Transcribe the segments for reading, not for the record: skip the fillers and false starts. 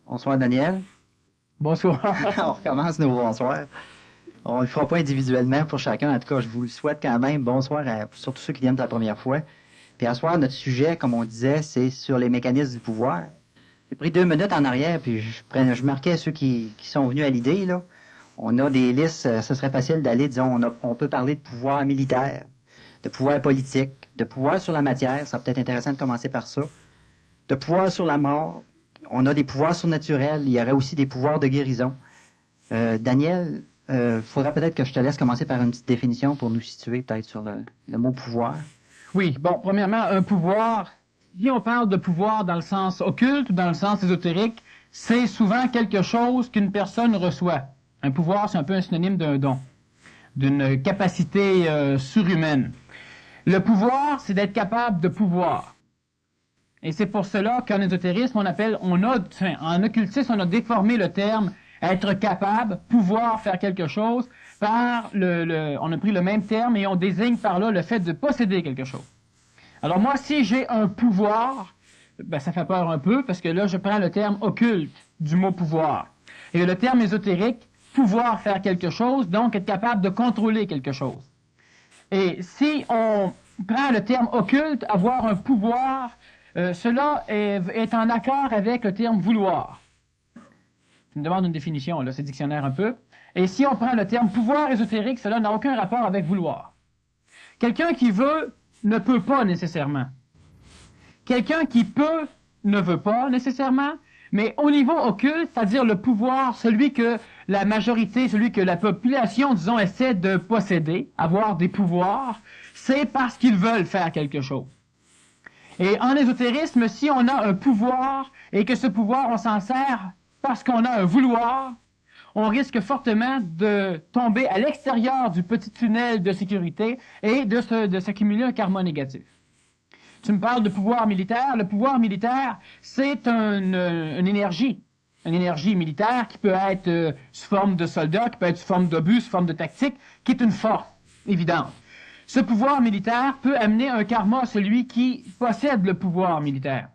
Bonsoir, Daniel. Bonsoir. On recommence nos bonsoirs. On ne le fera pas individuellement pour chacun. En tout cas, je vous le souhaite quand même. Bonsoir à surtout ceux qui viennent pour la première fois. Puis à soir, notre sujet, comme on disait, c'est sur les mécanismes du pouvoir. J'ai pris 2 minutes en arrière, puis je marquais ceux qui sont venus à l'idée, là. On a des listes, ce serait facile d'aller, disons, on peut parler de pouvoir militaire, de pouvoir politique, de pouvoir sur la matière, ça peut être intéressant de commencer par ça, de pouvoir sur la mort, on a des pouvoirs surnaturels, il y aurait aussi des pouvoirs de guérison. Daniel, faudra peut-être que je te laisse commencer par une petite définition pour nous situer peut-être sur le mot pouvoir. Oui, bon, premièrement, un pouvoir, si on parle de pouvoir dans le sens occulte ou dans le sens ésotérique, c'est souvent quelque chose qu'une personne reçoit. Un pouvoir, c'est un peu un synonyme d'un don, d'une capacité surhumaine. Le pouvoir, c'est d'être capable de pouvoir. Et c'est pour cela qu'en ésotérisme, en occultisme, on a déformé le terme être capable, pouvoir faire quelque chose, on a pris le même terme et on désigne par là le fait de posséder quelque chose. Alors moi, si j'ai un pouvoir, ben ça fait peur un peu parce que là, je prends le terme occulte du mot pouvoir. Et le terme ésotérique, pouvoir faire quelque chose, donc être capable de contrôler quelque chose. Et si on prend le terme occulte, avoir un pouvoir, cela est en accord avec le terme vouloir. Je me demande une définition, là, c'est dictionnaire un peu. Et si on prend le terme pouvoir ésotérique, cela n'a aucun rapport avec vouloir. Quelqu'un qui veut ne peut pas nécessairement. Quelqu'un qui peut ne veut pas nécessairement. Mais au niveau occulte, c'est-à-dire le pouvoir, celui que la majorité, celui que la population, disons, essaie de posséder, avoir des pouvoirs, c'est parce qu'ils veulent faire quelque chose. Et en ésotérisme, si on a un pouvoir et que ce pouvoir, on s'en sert parce qu'on a un vouloir, on risque fortement de tomber à l'extérieur du petit tunnel de sécurité et de s'accumuler un karma négatif. Tu me parles de pouvoir militaire. Le pouvoir militaire, c'est une énergie militaire qui peut être sous forme de soldats, qui peut être sous forme d'obus, sous forme de tactique, qui est une force évidente. Ce pouvoir militaire peut amener un karma à celui qui possède le pouvoir militaire.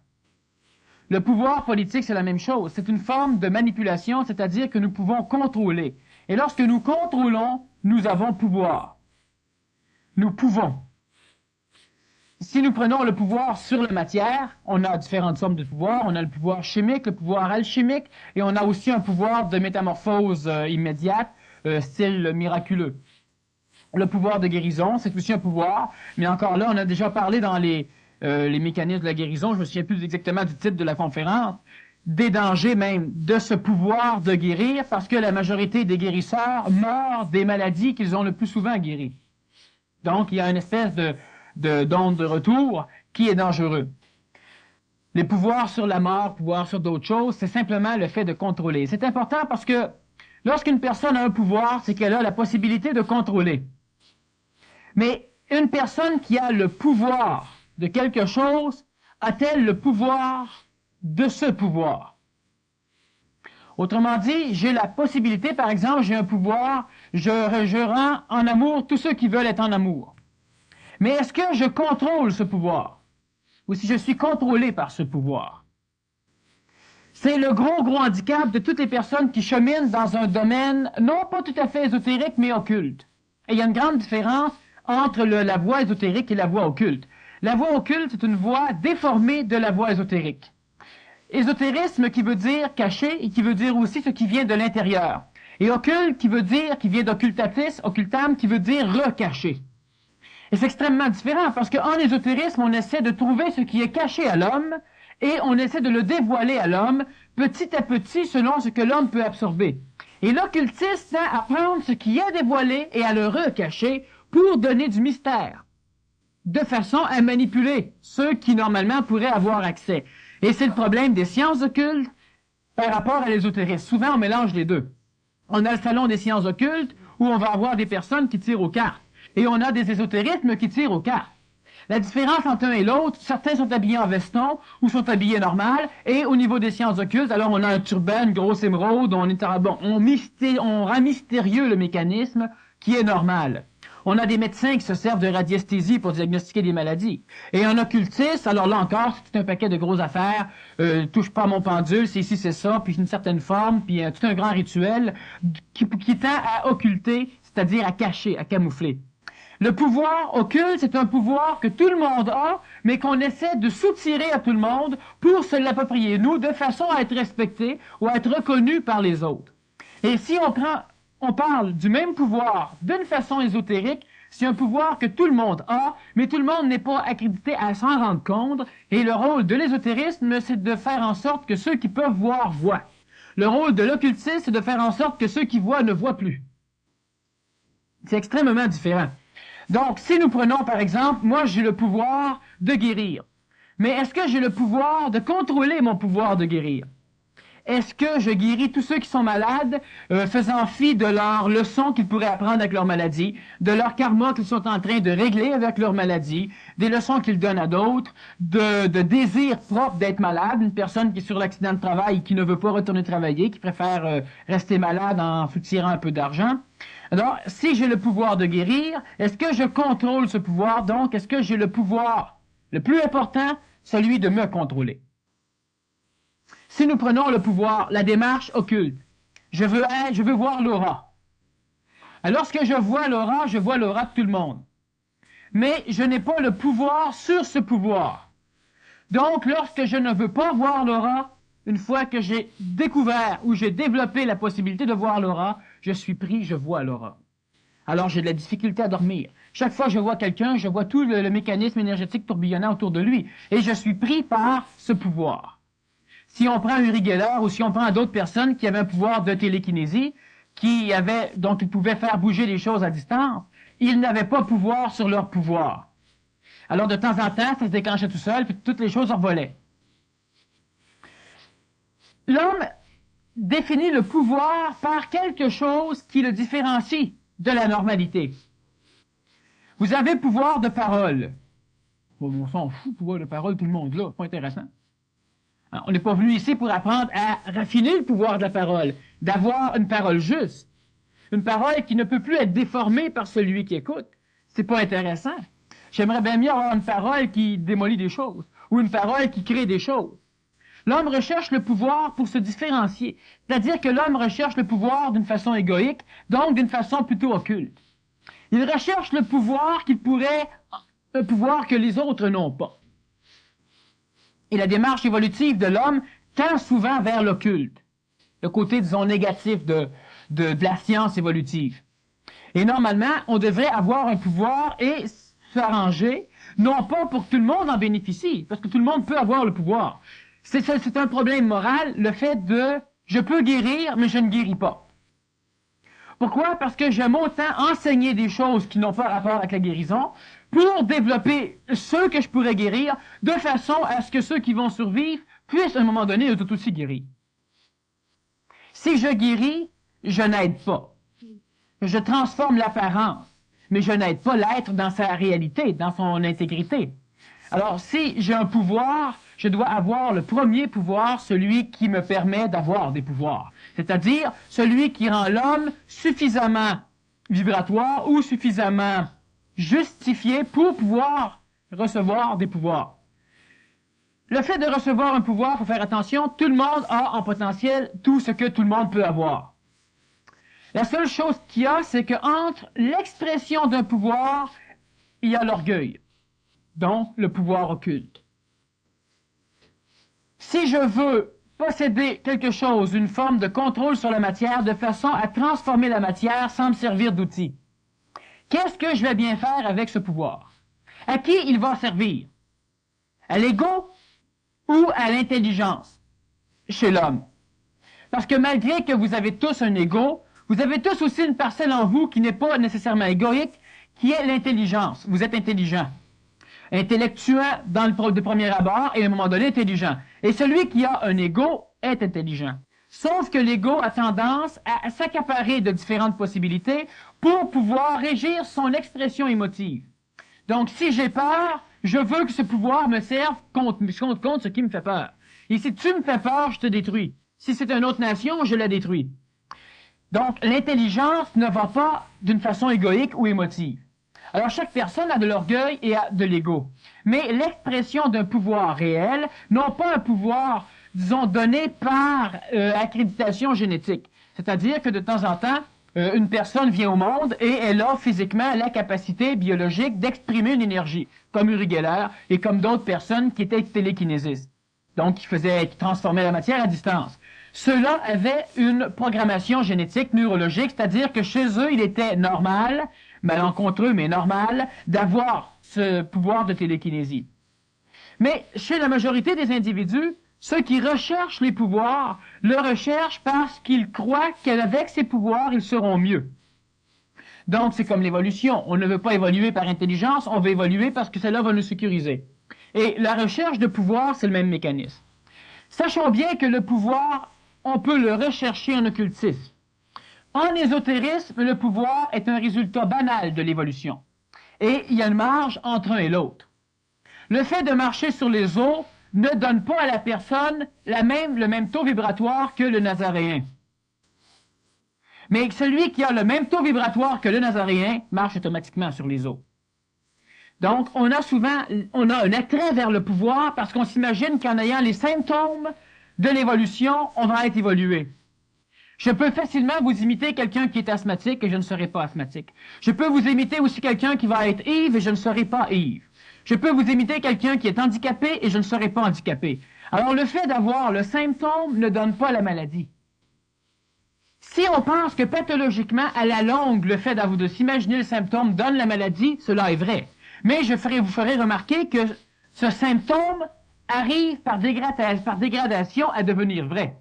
Le pouvoir politique, c'est la même chose. C'est une forme de manipulation, c'est-à-dire que nous pouvons contrôler. Et lorsque nous contrôlons, nous avons pouvoir. Nous pouvons. Si nous prenons le pouvoir sur la matière, on a différentes formes de pouvoir. On a le pouvoir chimique, le pouvoir alchimique, et on a aussi un pouvoir de métamorphose immédiate, style miraculeux. Le pouvoir de guérison, c'est aussi un pouvoir, mais encore là, on a déjà parlé dans les mécanismes de la guérison, je ne me souviens plus exactement du titre de la conférence, des dangers même de ce pouvoir de guérir, parce que la majorité des guérisseurs meurent des maladies qu'ils ont le plus souvent guéries. Donc, il y a une espèce d'onde de retour qui est dangereux. Les pouvoirs sur la mort, pouvoirs sur d'autres choses, c'est simplement le fait de contrôler. C'est important parce que lorsqu'une personne a un pouvoir, c'est qu'elle a la possibilité de contrôler. Mais une personne qui a le pouvoir de quelque chose, a-t-elle le pouvoir de ce pouvoir? Autrement dit, j'ai la possibilité, par exemple, j'ai un pouvoir, je rends en amour tous ceux qui veulent être en amour. Mais est-ce que je contrôle ce pouvoir? Ou si je suis contrôlé par ce pouvoir? C'est le gros handicap de toutes les personnes qui cheminent dans un domaine non pas tout à fait ésotérique, mais occulte. Et il y a une grande différence entre la voie ésotérique et la voie occulte. La voie occulte, c'est une voie déformée de la voie ésotérique. Ésotérisme qui veut dire caché et qui veut dire aussi ce qui vient de l'intérieur. Et occulte qui vient d'occultatis, occultam, qui veut dire recaché. Et c'est extrêmement différent parce qu'en ésotérisme, on essaie de trouver ce qui est caché à l'homme et on essaie de le dévoiler à l'homme petit à petit selon ce que l'homme peut absorber. Et l'occultisme tend à prendre ce qui est dévoilé et à le recacher pour donner du mystère, de façon à manipuler ceux qui normalement pourraient avoir accès. Et c'est le problème des sciences occultes par rapport à l'ésotérisme. Souvent, on mélange les deux. On a le salon des sciences occultes où on va avoir des personnes qui tirent aux cartes. Et on a des ésotérismes qui tirent aux cartes. La différence entre un et l'autre, certains sont habillés en veston ou sont habillés normal, et au niveau des sciences occultes, alors on a un turban, une grosse émeraude, on rend mystérieux le mécanisme qui est normal. On a des médecins qui se servent de radiesthésie pour diagnostiquer des maladies. Et un occultiste, alors là encore, c'est tout un paquet de grosses affaires. Touche pas à mon pendule, c'est ici, c'est ça, puis une certaine forme, puis tout un grand rituel qui tend à occulter, c'est-à-dire à cacher, à camoufler. Le pouvoir occulte, c'est un pouvoir que tout le monde a, mais qu'on essaie de soutirer à tout le monde pour se l'approprier, nous, de façon à être respecté ou à être reconnu par les autres. Et si on parle du même pouvoir d'une façon ésotérique, c'est un pouvoir que tout le monde a, mais tout le monde n'est pas accrédité à s'en rendre compte, et le rôle de l'ésotérisme, c'est de faire en sorte que ceux qui peuvent voir, voient. Le rôle de l'occultisme, c'est de faire en sorte que ceux qui voient ne voient plus. C'est extrêmement différent. Donc, si nous prenons, par exemple, moi, j'ai le pouvoir de guérir. Mais est-ce que j'ai le pouvoir de contrôler mon pouvoir de guérir? Est-ce que je guéris tous ceux qui sont malades, faisant fi de leurs leçons qu'ils pourraient apprendre avec leur maladie, de leur karma qu'ils sont en train de régler avec leur maladie, des leçons qu'ils donnent à d'autres, de désir propre d'être malade, une personne qui est sur l'accident de travail et qui ne veut pas retourner travailler, qui préfère rester malade en soutirant un peu d'argent? Alors, si j'ai le pouvoir de guérir, est-ce que je contrôle ce pouvoir? Donc, est-ce que j'ai le pouvoir, le plus important, celui de me contrôler? Si nous prenons le pouvoir, la démarche occulte, je veux voir l'aura. Alors, lorsque je vois l'aura de tout le monde. Mais je n'ai pas le pouvoir sur ce pouvoir. Donc, lorsque je ne veux pas voir l'aura, une fois que j'ai découvert ou j'ai développé la possibilité de voir l'aura, je suis pris, je vois l'aura. Alors, j'ai de la difficulté à dormir. Chaque fois que je vois quelqu'un, je vois tout le mécanisme énergétique tourbillonnant autour de lui. Et je suis pris par ce pouvoir. Si on prend Uri Geller ou si on prend d'autres personnes qui avaient un pouvoir de télékinésie, donc ils pouvaient faire bouger les choses à distance, ils n'avaient pas pouvoir sur leur pouvoir. Alors, de temps en temps, ça se déclenchait tout seul, puis toutes les choses envolaient. L'homme définit le pouvoir par quelque chose qui le différencie de la normalité. Vous avez pouvoir de parole. Bon, on s'en fout, pouvoir de parole, tout le monde là, pas intéressant. Alors, on n'est pas venu ici pour apprendre à raffiner le pouvoir de la parole, d'avoir une parole juste, une parole qui ne peut plus être déformée par celui qui écoute. C'est pas intéressant. J'aimerais bien mieux avoir une parole qui démolit des choses, ou une parole qui crée des choses. L'homme recherche le pouvoir pour se différencier, c'est-à-dire que l'homme recherche le pouvoir d'une façon égoïque, donc d'une façon plutôt occulte. Il recherche le pouvoir un pouvoir que les autres n'ont pas. Et la démarche évolutive de l'homme tend souvent vers l'occulte, le côté, disons, négatif de la science évolutive. Et normalement, on devrait avoir un pouvoir et s'arranger, non pas pour que tout le monde en bénéficie, parce que tout le monde peut avoir le pouvoir. C'est un problème moral, le fait de « je peux guérir, mais je ne guéris pas ». Pourquoi? Parce que j'aime autant enseigner des choses qui n'ont pas rapport avec la guérison pour développer ceux que je pourrais guérir de façon à ce que ceux qui vont survivre puissent à un moment donné tout aussi guérir. Si je guéris, je n'aide pas. Je transforme l'apparence, mais je n'aide pas l'être dans sa réalité, dans son intégrité. Alors, si j'ai un pouvoir, je dois avoir le premier pouvoir, celui qui me permet d'avoir des pouvoirs. C'est-à-dire celui qui rend l'homme suffisamment vibratoire ou suffisamment justifié pour pouvoir recevoir des pouvoirs. Le fait de recevoir un pouvoir, il faut faire attention, tout le monde a en potentiel tout ce que tout le monde peut avoir. La seule chose qu'il y a, c'est qu'entre l'expression d'un pouvoir, il y a l'orgueil, donc le pouvoir occulte. Si je veux posséder quelque chose, une forme de contrôle sur la matière, de façon à transformer la matière sans me servir d'outil, qu'est-ce que je vais bien faire avec ce pouvoir? À qui il va servir? À l'ego ou à l'intelligence chez l'homme? Parce que malgré que vous avez tous un ego, vous avez tous aussi une parcelle en vous qui n'est pas nécessairement égoïque, qui est l'intelligence. Vous êtes intelligent. Intellectuel de premier abord et à un moment donné intelligent. Et celui qui a un ego est intelligent. Sauf que l'ego a tendance à s'accaparer de différentes possibilités pour pouvoir régir son expression émotive. Donc, si j'ai peur, je veux que ce pouvoir me serve contre ce qui me fait peur. Et si tu me fais peur, je te détruis. Si c'est une autre nation, je la détruis. Donc, l'intelligence ne va pas d'une façon égoïque ou émotive. Alors chaque personne a de l'orgueil et a de l'ego. Mais l'expression d'un pouvoir réel, non pas un pouvoir, disons, donné par accréditation génétique. C'est-à-dire que de temps en temps, une personne vient au monde et elle a physiquement la capacité biologique d'exprimer une énergie, comme Uri Geller et comme d'autres personnes qui étaient télékinésistes. Donc, qui transformaient la matière à distance. Ceux-là avaient une programmation génétique neurologique, c'est-à-dire que chez eux, il était normal, malencontreux mais normal, d'avoir ce pouvoir de télékinésie. Mais chez la majorité des individus, ceux qui recherchent les pouvoirs le recherchent parce qu'ils croient qu'avec ces pouvoirs, ils seront mieux. Donc, c'est comme l'évolution. On ne veut pas évoluer par intelligence, on veut évoluer parce que cela va nous sécuriser. Et la recherche de pouvoir, c'est le même mécanisme. Sachons bien que le pouvoir, on peut le rechercher en occultisme. En ésotérisme, le pouvoir est un résultat banal de l'évolution. Et il y a une marge entre un et l'autre. Le fait de marcher sur les eaux ne donne pas à la personne le même taux vibratoire que le nazaréen. Mais celui qui a le même taux vibratoire que le nazaréen marche automatiquement sur les eaux. Donc, on a un attrait vers le pouvoir parce qu'on s'imagine qu'en ayant les symptômes de l'évolution, on va être évolué. Je peux facilement vous imiter quelqu'un qui est asthmatique et je ne serai pas asthmatique. Je peux vous imiter aussi quelqu'un qui va être Yves et je ne serai pas Yves. Je peux vous imiter quelqu'un qui est handicapé et je ne serai pas handicapé. Alors, le fait d'avoir le symptôme ne donne pas la maladie. Si on pense que pathologiquement, à la longue, le fait de s'imaginer le symptôme donne la maladie, cela est vrai. Mais vous ferai remarquer que ce symptôme arrive par dégradation à devenir vrai.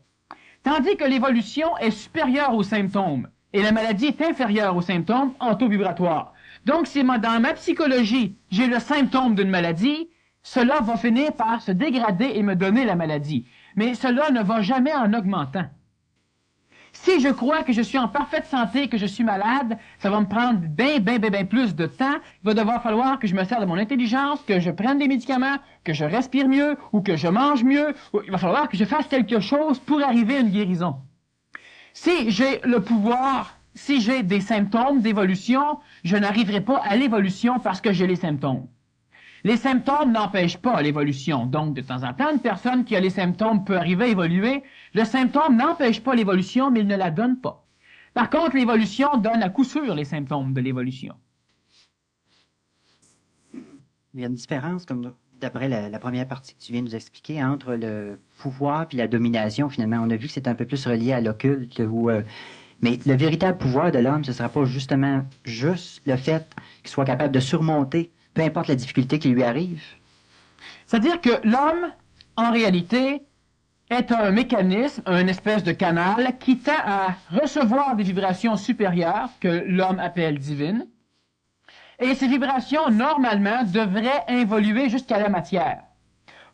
Tandis que l'évolution est supérieure aux symptômes et la maladie est inférieure aux symptômes en taux vibratoire. Donc, si dans ma psychologie, j'ai le symptôme d'une maladie, cela va finir par se dégrader et me donner la maladie. Mais cela ne va jamais en augmentant. Si je crois que je suis en parfaite santé, que je suis malade, ça va me prendre bien plus de temps. Il va devoir falloir que je me sers de mon intelligence, que je prenne des médicaments, que je respire mieux ou que je mange mieux. Il va falloir que je fasse quelque chose pour arriver à une guérison. Si j'ai le pouvoir, si j'ai des symptômes d'évolution, je n'arriverai pas à l'évolution parce que j'ai les symptômes. Les symptômes n'empêchent pas l'évolution. Donc, de temps en temps, une personne qui a les symptômes peut arriver à évoluer. Le symptôme n'empêche pas l'évolution, mais il ne la donne pas. Par contre, l'évolution donne à coup sûr les symptômes de l'évolution. Il y a une différence, comme d'après la première partie que tu viens de nous expliquer, entre le pouvoir et la domination, finalement. On a vu que c'est un peu plus relié à l'occulte. Mais le véritable pouvoir de l'homme, ce ne sera pas justement juste le fait qu'il soit capable de surmonter peu importe la difficulté qui lui arrive. C'est-à-dire que l'homme, en réalité, est un mécanisme, une espèce de canal qui tend à recevoir des vibrations supérieures que l'homme appelle divines. Et ces vibrations, normalement, devraient évoluer jusqu'à la matière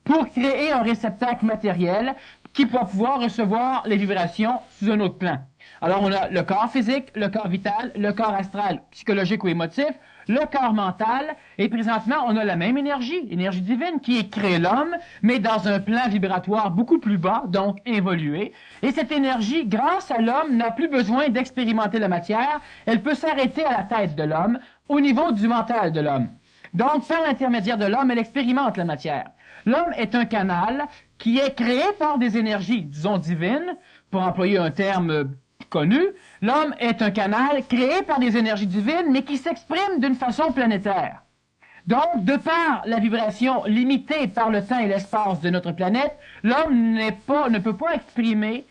pour créer un réceptacle matériel qui va pouvoir recevoir les vibrations sous un autre plan. Alors, on a le corps physique, le corps vital, le corps astral, psychologique ou émotif, le corps mental, et présentement, on a la même énergie, l'énergie divine, qui crée l'homme, mais dans un plan vibratoire beaucoup plus bas, donc évolué. Et cette énergie, grâce à l'homme, n'a plus besoin d'expérimenter la matière, elle peut s'arrêter à la tête de l'homme, au niveau du mental de l'homme. Donc, par l'intermédiaire de l'homme, elle expérimente la matière. L'homme est un canal qui est créé par des énergies, disons, divines, pour employer un terme connu. L'homme est un canal créé par des énergies divines, mais qui s'exprime d'une façon planétaire. Donc, de par la vibration limitée par le temps et l'espace de notre planète, l'homme ne peut pas exprimer,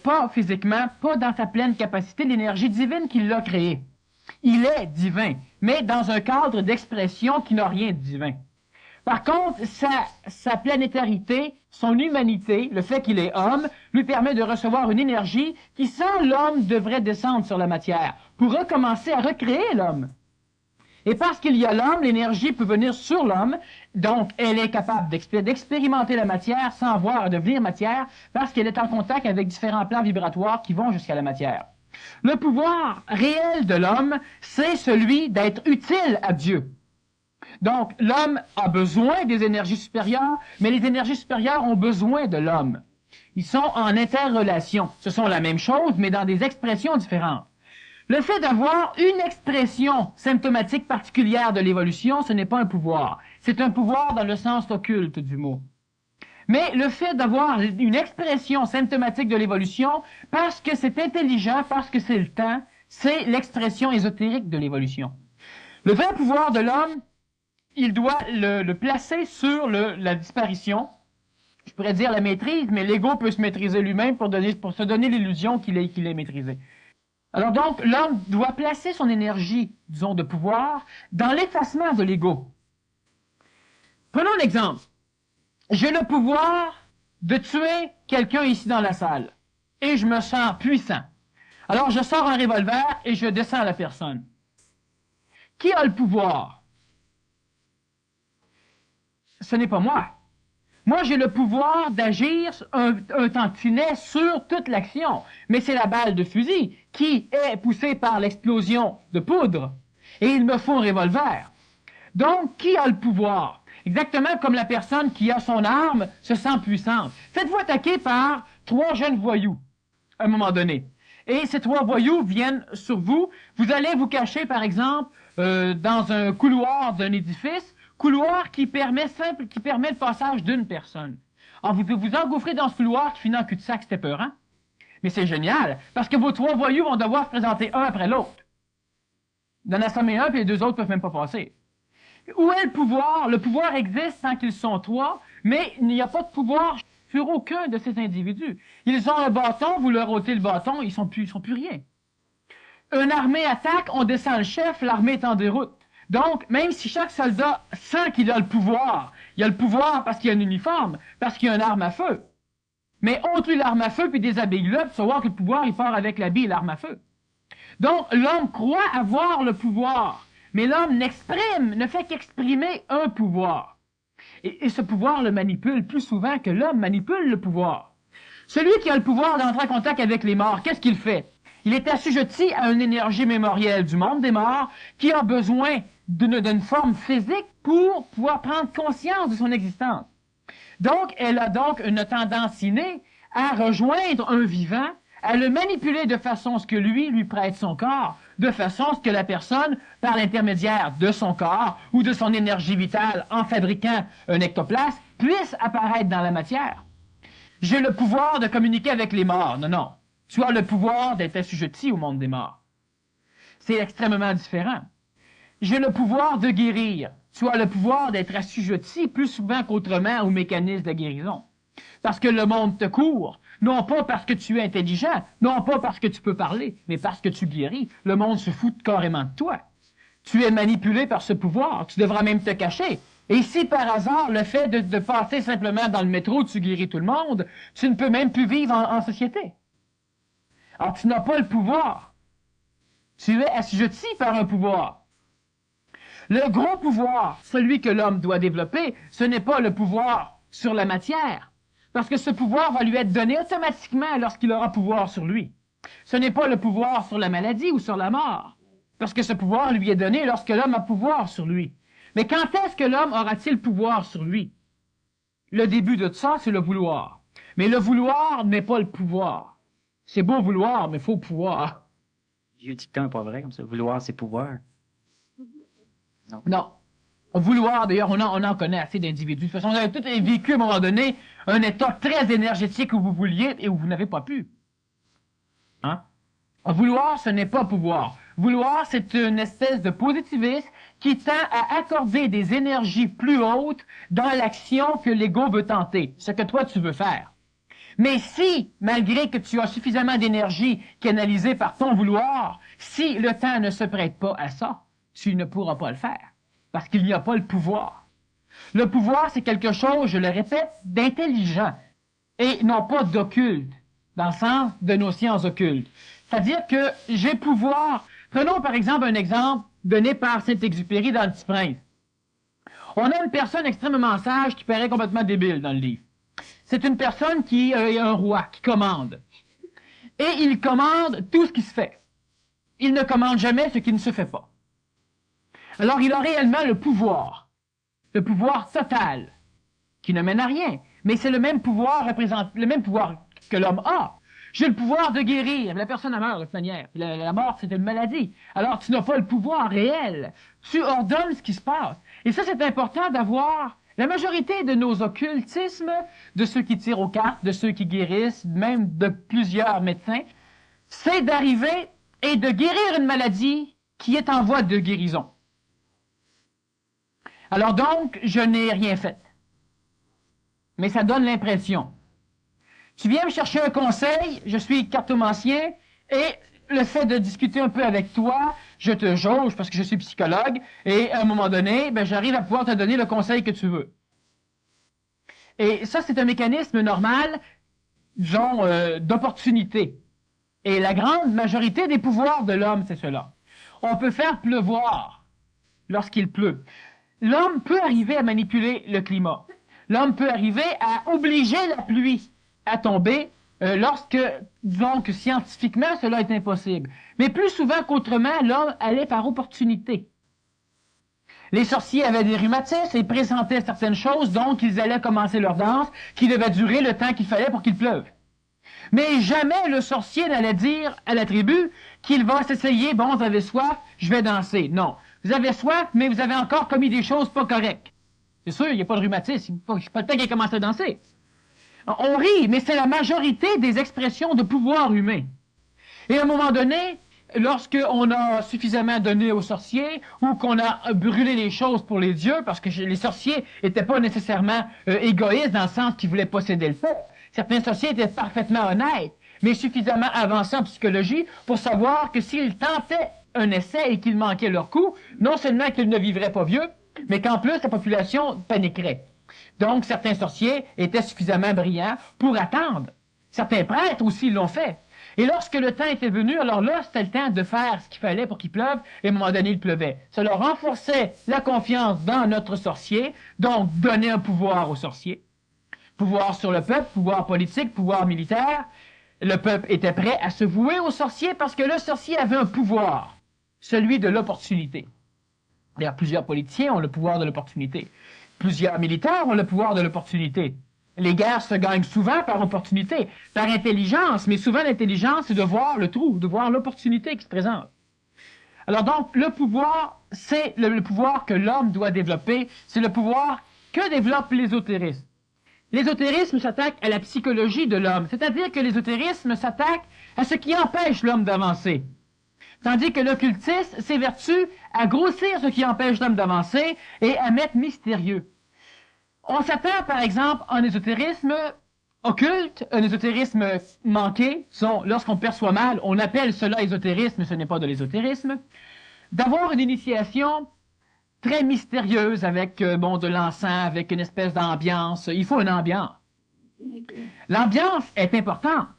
pas physiquement, pas dans sa pleine capacité, l'énergie divine qui l'a créé. Il est divin, mais dans un cadre d'expression qui n'a rien de divin. Par contre, sa planétarité, son humanité, le fait qu'il est homme, lui permet de recevoir une énergie qui, sans l'homme, devrait descendre sur la matière pour recommencer à recréer l'homme. Et parce qu'il y a l'homme, l'énergie peut venir sur l'homme, donc elle est capable d'expérimenter la matière sans avoir à devenir matière, parce qu'elle est en contact avec différents plans vibratoires qui vont jusqu'à la matière. Le pouvoir réel de l'homme, c'est celui d'être utile à Dieu. Donc, l'homme a besoin des énergies supérieures, mais les énergies supérieures ont besoin de l'homme. Ils sont en interrelation. Ce sont la même chose, mais dans des expressions différentes. Le fait d'avoir une expression symptomatique particulière de l'évolution, ce n'est pas un pouvoir. C'est un pouvoir dans le sens occulte du mot. Mais le fait d'avoir une expression symptomatique de l'évolution, parce que c'est intelligent, parce que c'est le temps, c'est l'expression ésotérique de l'évolution. Le vrai pouvoir de l'homme, il doit le placer sur la disparition. Je pourrais dire la maîtrise, mais l'ego peut se maîtriser lui-même pour se donner l'illusion qu'il est maîtrisé. Alors donc, l'homme doit placer son énergie, disons, de pouvoir dans l'effacement de l'ego. Prenons un exemple. J'ai le pouvoir de tuer quelqu'un ici dans la salle. Et je me sens puissant. Alors je sors un revolver et je descends la personne. Qui a le pouvoir? Ce n'est pas moi. Moi, j'ai le pouvoir d'agir un tantinet sur toute l'action. Mais c'est la balle de fusil qui est poussée par l'explosion de poudre. Et il me faut un revolver. Donc, qui a le pouvoir? Exactement comme la personne qui a son arme se sent puissante. Faites-vous attaquer par 3 jeunes voyous, à un moment donné. Et ces 3 voyous viennent sur vous. Vous allez vous cacher, par exemple, dans un couloir d'un édifice, couloir qui permet le passage d'une personne. Alors, vous pouvez vous engouffrer dans ce couloir qui finit en cul-de-sac, c'était peurant. Mais c'est génial, parce que vos 3 voyous vont devoir se présenter un après l'autre. Vous en assommez un, puis les 2 autres peuvent même pas passer. Où est le pouvoir? Le pouvoir existe sans qu'ils sont 3, mais il n'y a pas de pouvoir sur aucun de ces individus. Ils ont un bâton, vous leur ôtez le bâton, ils sont plus rien. Une armée attaque, on descend le chef, l'armée est en déroute. Donc, même si chaque soldat sent qu'il a le pouvoir, il a le pouvoir parce qu'il y a un uniforme, parce qu'il y a une arme à feu. Mais ôte-lui l'arme à feu, puis déshabille-le, puis savoir que le pouvoir, il part avec l'habit et l'arme à feu. Donc, l'homme croit avoir le pouvoir, mais l'homme ne fait qu'exprimer un pouvoir. Et ce pouvoir le manipule plus souvent que l'homme manipule le pouvoir. Celui qui a le pouvoir d'entrer en contact avec les morts, qu'est-ce qu'il fait? Il est assujetti à une énergie mémorielle du monde des morts qui a besoin d'une forme physique pour pouvoir prendre conscience de son existence. Donc, elle a donc une tendance innée à rejoindre un vivant, à le manipuler de façon à ce que lui prête son corps, de façon à ce que la personne, par l'intermédiaire de son corps ou de son énergie vitale en fabriquant un ectoplasme, puisse apparaître dans la matière. J'ai le pouvoir de communiquer avec les morts. Non. Tu as le pouvoir d'être assujetti au monde des morts. C'est extrêmement différent. J'ai le pouvoir de guérir. Tu as le pouvoir d'être assujetti plus souvent qu'autrement au mécanisme de la guérison. Parce que le monde te court. Non pas parce que tu es intelligent, non pas parce que tu peux parler, mais parce que tu guéris. Le monde se fout carrément de toi. Tu es manipulé par ce pouvoir. Tu devras même te cacher. Et si par hasard, le fait de passer simplement dans le métro, tu guéris tout le monde, tu ne peux même plus vivre en société. Alors, tu n'as pas le pouvoir. Tu es assujetti par un pouvoir. Le gros pouvoir, celui que l'homme doit développer, ce n'est pas le pouvoir sur la matière, parce que ce pouvoir va lui être donné automatiquement lorsqu'il aura pouvoir sur lui. Ce n'est pas le pouvoir sur la maladie ou sur la mort, parce que ce pouvoir lui est donné lorsque l'homme a pouvoir sur lui. Mais quand est-ce que l'homme aura-t-il pouvoir sur lui? Le début de tout ça, c'est le vouloir. Mais le vouloir n'est pas le pouvoir. C'est beau vouloir, mais il faut pouvoir. Vieux dicton pas vrai, comme ça. Vouloir, c'est pouvoir. Non. Vouloir, d'ailleurs, on en connaît assez d'individus. De toute façon, vous avez tous vécu à un moment donné un état très énergétique où vous vouliez et où vous n'avez pas pu. Hein? Vouloir, ce n'est pas pouvoir. Vouloir, c'est une espèce de positivisme qui tend à accorder des énergies plus hautes dans l'action que l'ego veut tenter, ce que toi tu veux faire. Mais si, malgré que tu as suffisamment d'énergie canalisée par ton vouloir, si le temps ne se prête pas à ça, tu ne pourras pas le faire, parce qu'il n'y a pas le pouvoir. Le pouvoir, c'est quelque chose, je le répète, d'intelligent, et non pas d'occulte, dans le sens de nos sciences occultes. C'est-à-dire que j'ai pouvoir. Prenons par exemple un exemple donné par Saint-Exupéry dans Le Petit Prince. On a une personne extrêmement sage qui paraît complètement débile dans le livre. C'est une personne qui est un roi, qui commande. Et il commande tout ce qui se fait. Il ne commande jamais ce qui ne se fait pas. Alors il a réellement le pouvoir total, qui ne mène à rien. Mais c'est le même pouvoir que l'homme a. j'ai le pouvoir de guérir. La personne a meurt de toute manière. La mort, c'est une maladie. Alors, tu n'as pas le pouvoir réel. Tu ordonnes ce qui se passe. Et ça, c'est important d'avoir... La majorité de nos occultismes, de ceux qui tirent aux cartes, de ceux qui guérissent, même de plusieurs médecins, c'est d'arriver et de guérir une maladie qui est en voie de guérison. Alors donc, je n'ai rien fait. Mais ça donne l'impression. Tu viens me chercher un conseil, je suis cartomancien, et le fait de discuter un peu avec toi, je te jauge parce que je suis psychologue, et à un moment donné, ben, j'arrive à pouvoir te donner le conseil que tu veux. Et ça, c'est un mécanisme normal, disons, d'opportunité. Et la grande majorité des pouvoirs de l'homme, c'est cela. On peut faire pleuvoir lorsqu'il pleut. L'homme peut arriver à manipuler le climat. L'homme peut arriver à obliger la pluie à tomber lorsque, disons que scientifiquement, cela est impossible. Mais plus souvent qu'autrement, l'homme allait par opportunité. Les sorciers avaient des rhumatismes et présentaient certaines choses, donc ils allaient commencer leur danse, qui devait durer le temps qu'il fallait pour qu'il pleuve. Mais jamais le sorcier n'allait dire à la tribu qu'il va s'essayer, bon, vous avez soif, je vais danser. Non. Vous avez soif, mais vous avez encore commis des choses pas correctes. C'est sûr, il n'y a pas de rhumatisme, il n'y a pas le temps qu'il ait commencé à danser. On rit, mais c'est la majorité des expressions de pouvoir humain. Et à un moment donné, lorsqu'on a suffisamment donné aux sorciers, ou qu'on a brûlé les choses pour les dieux, parce que les sorciers n'étaient pas nécessairement égoïstes dans le sens qu'ils voulaient posséder le peuple. Certains sorciers étaient parfaitement honnêtes, mais suffisamment avancés en psychologie pour savoir que s'ils tentaient un essai et qu'ils manquaient leur coup, non seulement qu'ils ne vivraient pas vieux, mais qu'en plus la population paniquerait. Donc certains sorciers étaient suffisamment brillants pour attendre. Certains prêtres aussi l'ont fait. Et lorsque le temps était venu, alors là, c'était le temps de faire ce qu'il fallait pour qu'il pleuve, et à un moment donné, il pleuvait. Cela renforçait la confiance dans notre sorcier, donc donnait un pouvoir aux sorciers. Pouvoir sur le peuple, pouvoir politique, pouvoir militaire. Le peuple était prêt à se vouer au sorcier parce que le sorcier avait un pouvoir, celui de l'opportunité. D'ailleurs, plusieurs politiciens ont le pouvoir de l'opportunité. Plusieurs militaires ont le pouvoir de l'opportunité. Les guerres se gagnent souvent par opportunité, par intelligence, mais souvent l'intelligence, c'est de voir le trou, de voir l'opportunité qui se présente. Alors donc, le pouvoir, c'est le pouvoir que l'homme doit développer, c'est le pouvoir que développe l'ésotérisme. L'ésotérisme s'attaque à la psychologie de l'homme, c'est-à-dire que l'ésotérisme s'attaque à ce qui empêche l'homme d'avancer. Tandis que l'occultisme s'évertue à grossir ce qui empêche l'homme d'avancer et à mettre mystérieux. On s'attend, par exemple, en ésotérisme occulte, un ésotérisme manqué, lorsqu'on perçoit mal, on appelle cela ésotérisme, ce n'est pas de l'ésotérisme, d'avoir une initiation très mystérieuse avec de l'encens, avec une espèce d'ambiance. Il faut une ambiance. L'ambiance est importante,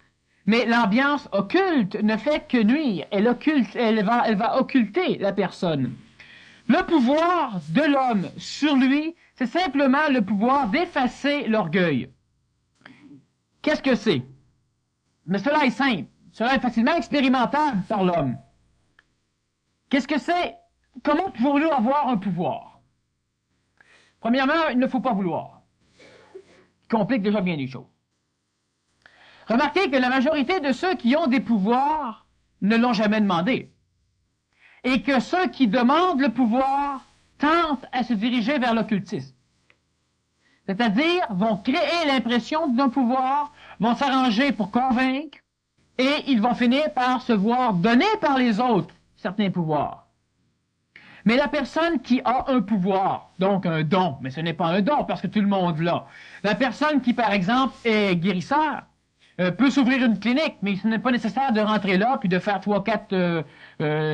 mais l'ambiance occulte ne fait que nuire. Elle va occulter la personne. Le pouvoir de l'homme sur lui, c'est simplement le pouvoir d'effacer l'orgueil. Qu'est-ce que c'est? Mais cela est simple. Cela est facilement expérimentable par l'homme. Qu'est-ce que c'est? Comment pouvons-nous avoir un pouvoir? Premièrement, il ne faut pas vouloir. Il complique déjà bien les choses. Remarquez que la majorité de ceux qui ont des pouvoirs ne l'ont jamais demandé. Et que ceux qui demandent le pouvoir tentent à se diriger vers l'occultisme. C'est-à-dire, vont créer l'impression d'un pouvoir, vont s'arranger pour convaincre, et ils vont finir par se voir donner par les autres certains pouvoirs. Mais la personne qui a un pouvoir, donc un don, mais ce n'est pas un don parce que tout le monde l'a. La personne qui, par exemple, est guérisseur, peut s'ouvrir une clinique, mais ce n'est pas nécessaire de rentrer là puis de faire 3-4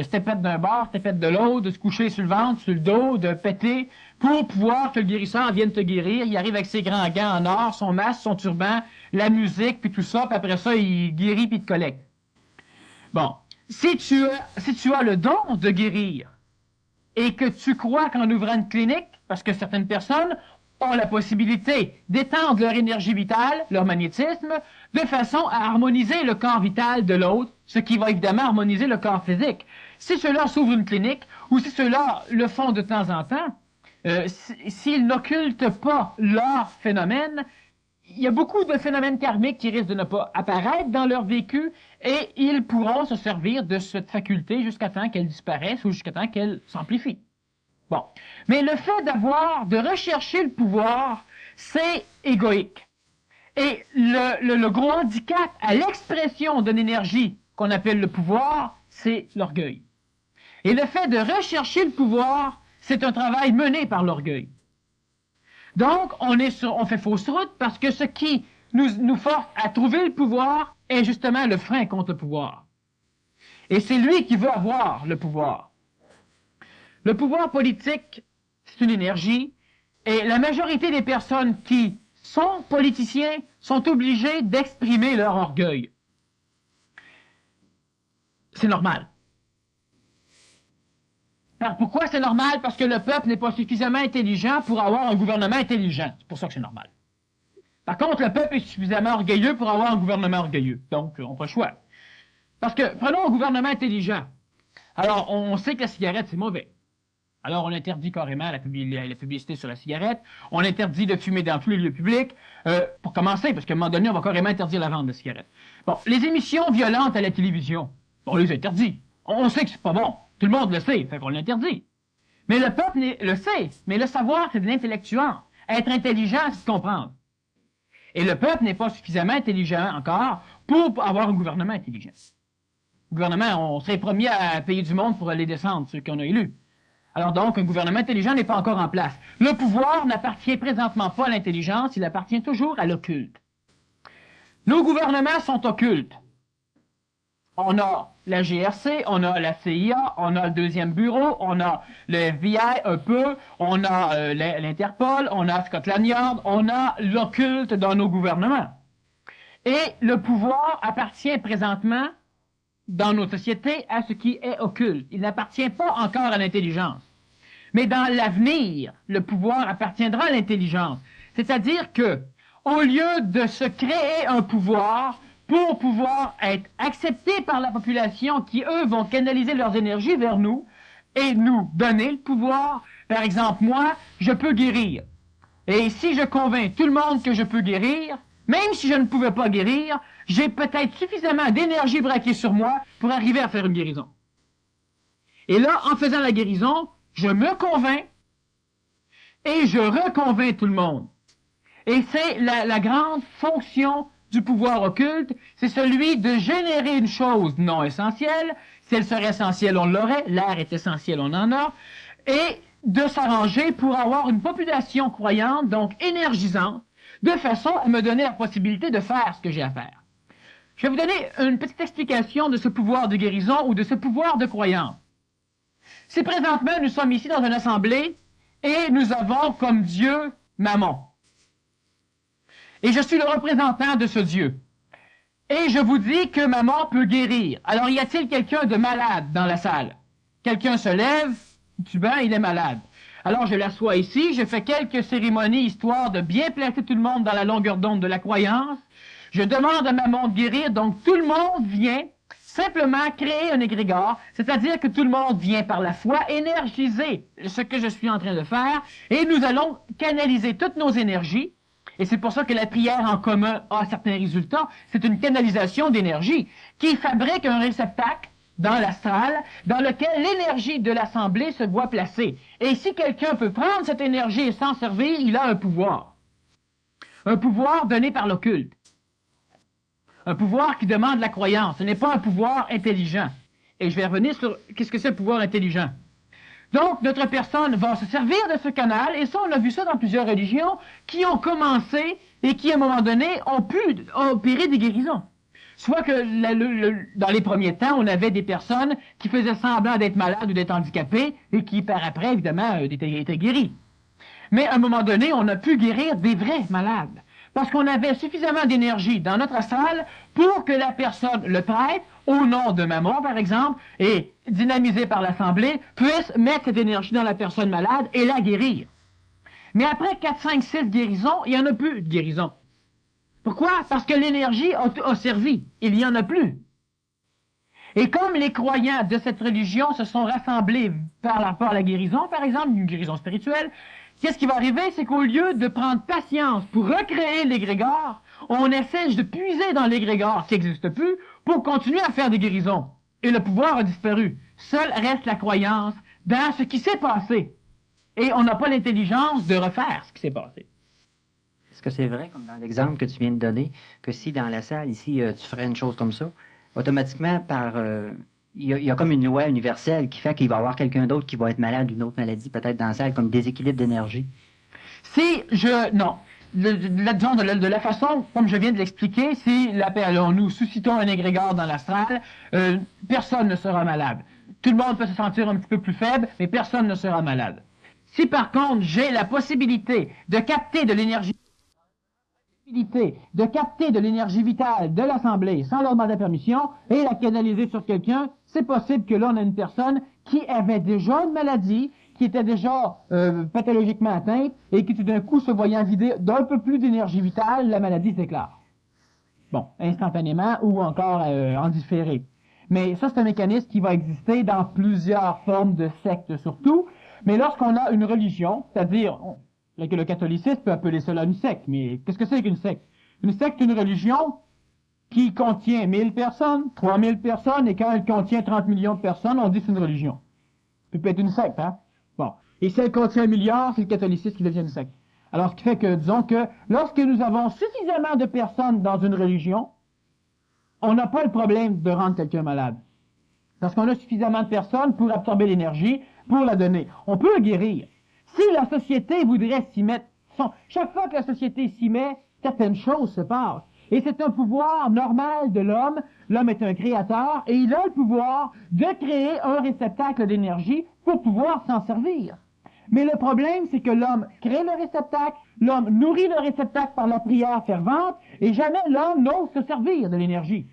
stepettes d'un bord, stepettes de l'autre, de se coucher sur le ventre, sur le dos, de péter, pour pouvoir que le guérisseur vienne te guérir. Il arrive avec ses grands gants en or, son masque, son turban, la musique, puis tout ça, puis après ça, il guérit puis il te collecte. Bon, si tu as le don de guérir, et que tu crois qu'en ouvrant une clinique, parce que certaines personnes ont la possibilité d'étendre leur énergie vitale, leur magnétisme, de façon à harmoniser le corps vital de l'autre, ce qui va évidemment harmoniser le corps physique. Si ceux-là s'ouvrent une clinique, ou si ceux-là le font de temps en temps, s'ils n'occultent pas leur phénomène, il y a beaucoup de phénomènes karmiques qui risquent de ne pas apparaître dans leur vécu et ils pourront se servir de cette faculté jusqu'à temps qu'elle disparaisse ou jusqu'à temps qu'elle s'amplifie. Bon. Mais le fait de rechercher le pouvoir, c'est égoïque. Et le gros handicap à l'expression d'une énergie qu'on appelle le pouvoir, c'est l'orgueil. Et le fait de rechercher le pouvoir, c'est un travail mené par l'orgueil. Donc, on fait fausse route parce que ce qui nous force à trouver le pouvoir est justement le frein contre le pouvoir. Et c'est lui qui veut avoir le pouvoir. Le pouvoir politique, c'est une énergie, et la majorité des personnes qui sont politiciens sont obligés d'exprimer leur orgueil. C'est normal. Alors, pourquoi c'est normal? Parce que le peuple n'est pas suffisamment intelligent pour avoir un gouvernement intelligent. C'est pour ça que c'est normal. Par contre, le peuple est suffisamment orgueilleux pour avoir un gouvernement orgueilleux. Donc, on n'a pas le choix. Parce que, prenons un gouvernement intelligent. Alors, on sait que la cigarette, c'est mauvais. Alors, on interdit carrément la publicité sur la cigarette. On interdit de fumer dans tous les lieux publics. Pour commencer, parce qu'à un moment donné, on va carrément interdire la vente de cigarettes. Bon, les émissions violentes à la télévision, on les interdit. On sait que c'est pas bon. Tout le monde le sait, fait qu'on l'interdit. Mais le peuple le sait. Mais le savoir, c'est de l'intellectuel. Être intelligent, c'est comprendre. Et le peuple n'est pas suffisamment intelligent encore pour avoir un gouvernement intelligent. Le gouvernement, on serait promis à payer du monde pour aller descendre, ceux qu'on a élus. Alors donc, un gouvernement intelligent n'est pas encore en place. Le pouvoir n'appartient présentement pas à l'intelligence, il appartient toujours à l'occulte. Nos gouvernements sont occultes. On a la GRC, on a la CIA, on a le deuxième bureau, on a le FBI un peu, on a l'Interpol, on a Scotland Yard, on a l'occulte dans nos gouvernements. Et le pouvoir appartient présentement dans nos sociétés à ce qui est occulte. Il n'appartient pas encore à l'intelligence. Mais dans l'avenir, le pouvoir appartiendra à l'intelligence. C'est-à-dire que, au lieu de se créer un pouvoir pour pouvoir être accepté par la population qui, eux, vont canaliser leurs énergies vers nous et nous donner le pouvoir, par exemple, moi, je peux guérir. Et si je convainc tout le monde que je peux guérir, même si je ne pouvais pas guérir, j'ai peut-être suffisamment d'énergie braquée sur moi pour arriver à faire une guérison. Et là, en faisant la guérison, je me convainc et je reconvainc tout le monde. Et c'est la grande fonction du pouvoir occulte, c'est celui de générer une chose non essentielle. Si elle serait essentielle, on l'aurait. L'air est essentiel, on en a. Et de s'arranger pour avoir une population croyante, donc énergisante, de façon à me donner la possibilité de faire ce que j'ai à faire. Je vais vous donner une petite explication de ce pouvoir de guérison ou de ce pouvoir de croyance. Si présentement nous sommes ici dans une assemblée et nous avons comme Dieu Mammon. Et je suis le représentant de ce Dieu. Et je vous dis que Mammon peut guérir. Alors y a-t-il quelqu'un de malade dans la salle? Quelqu'un se lève, il est malade. Alors je l'assois ici, je fais quelques cérémonies histoire de bien placer tout le monde dans la longueur d'onde de la croyance. Je demande à Mammon de guérir, donc tout le monde vient simplement créer un égrégore, c'est-à-dire que tout le monde vient par la foi énergiser ce que je suis en train de faire, et nous allons canaliser toutes nos énergies, et c'est pour ça que la prière en commun a certains résultats, c'est une canalisation d'énergie qui fabrique un réceptacle dans l'astral, dans lequel l'énergie de l'assemblée se voit placée. Et si quelqu'un peut prendre cette énergie et s'en servir, il a un pouvoir. Un pouvoir donné par l'occulte. Un pouvoir qui demande la croyance. Ce n'est pas un pouvoir intelligent. Et je vais revenir sur qu'est-ce que c'est le pouvoir intelligent. Donc, notre personne va se servir de ce canal, et ça, on a vu ça dans plusieurs religions, qui ont commencé et qui, à un moment donné, ont pu opérer des guérisons. Soit que dans les premiers temps, on avait des personnes qui faisaient semblant d'être malades ou d'être handicapées, et qui, par après, évidemment, étaient guéries. Mais à un moment donné, on a pu guérir des vrais malades. Parce qu'on avait suffisamment d'énergie dans notre astral pour que la personne, le prêtre, au nom de Mammon, par exemple, et dynamisé par l'Assemblée, puisse mettre cette énergie dans la personne malade et la guérir. Mais après 4, 5, 6 guérisons, il n'y en a plus de guérison. Pourquoi? Parce que l'énergie a servi. Il n'y en a plus. Et comme les croyants de cette religion se sont rassemblés par rapport à la guérison, par exemple, une guérison spirituelle, qu'est-ce qui va arriver? C'est qu'au lieu de prendre patience pour recréer l'égrégore, on essaie de puiser dans l'égrégore qui n'existe plus pour continuer à faire des guérisons. Et le pouvoir a disparu. Seule reste la croyance dans ce qui s'est passé. Et on n'a pas l'intelligence de refaire ce qui s'est passé. Est-ce que c'est vrai, comme dans l'exemple que tu viens de donner, que si dans la salle, ici, tu ferais une chose comme ça, automatiquement, il y a comme une loi universelle qui fait qu'il va y avoir quelqu'un d'autre qui va être malade d'une autre maladie, peut-être dans la salle, comme déséquilibre d'énergie? Non. Disons, de la façon, comme je viens de l'expliquer, si nous suscitons un égrégore dans l'astral, personne ne sera malade. Tout le monde peut se sentir un petit peu plus faible, mais personne ne sera malade. Si par contre, j'ai la possibilité de capter de l'énergie vitale de l'Assemblée sans leur demander permission et la canaliser sur quelqu'un, c'est possible que là, on a une personne qui avait déjà une maladie, qui était déjà pathologiquement atteinte et qui tout d'un coup, se voyant vider d'un peu plus d'énergie vitale, la maladie s'éclare. Bon, instantanément ou encore en différé. Mais ça, c'est un mécanisme qui va exister dans plusieurs formes de sectes surtout. Mais lorsqu'on a une religion, c'est-à-dire que le catholicisme peut appeler cela une secte, mais qu'est-ce que c'est qu'une secte? Une secte est une religion qui contient 1000 personnes, 3000 personnes, et quand elle contient 30 millions de personnes, on dit que c'est une religion. Ça peut être une secte, hein? Bon. Et si elle contient 1 milliard, c'est le catholicisme qui devient une secte. Alors, ce qui fait que, disons que, lorsque nous avons suffisamment de personnes dans une religion, on n'a pas le problème de rendre quelqu'un malade. Parce qu'on a suffisamment de personnes pour absorber l'énergie, pour la donner. On peut le guérir. Si la société voudrait s'y mettre, chaque fois que la société s'y met, certaines choses se passent. Et c'est un pouvoir normal de l'homme. L'homme est un créateur et il a le pouvoir de créer un réceptacle d'énergie pour pouvoir s'en servir. Mais le problème, c'est que l'homme crée le réceptacle, l'homme nourrit le réceptacle par la prière fervente et jamais l'homme n'ose se servir de l'énergie.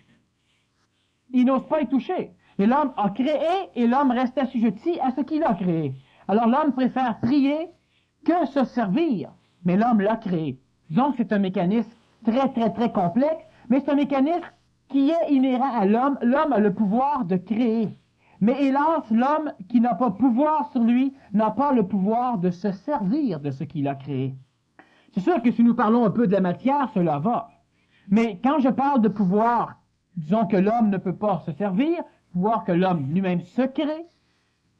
Il n'ose pas y toucher. Et l'homme a créé et l'homme reste assujetti à ce qu'il a créé. Alors l'homme préfère prier que se servir, mais l'homme l'a créé. Donc c'est un mécanisme très complexe, mais c'est un mécanisme qui est inhérent à l'homme. L'homme a le pouvoir de créer. Mais hélas, l'homme qui n'a pas pouvoir sur lui n'a pas le pouvoir de se servir de ce qu'il a créé. C'est sûr que si nous parlons un peu de la matière, cela va. Mais quand je parle de pouvoir, disons que l'homme ne peut pas se servir, pouvoir que l'homme lui-même se crée,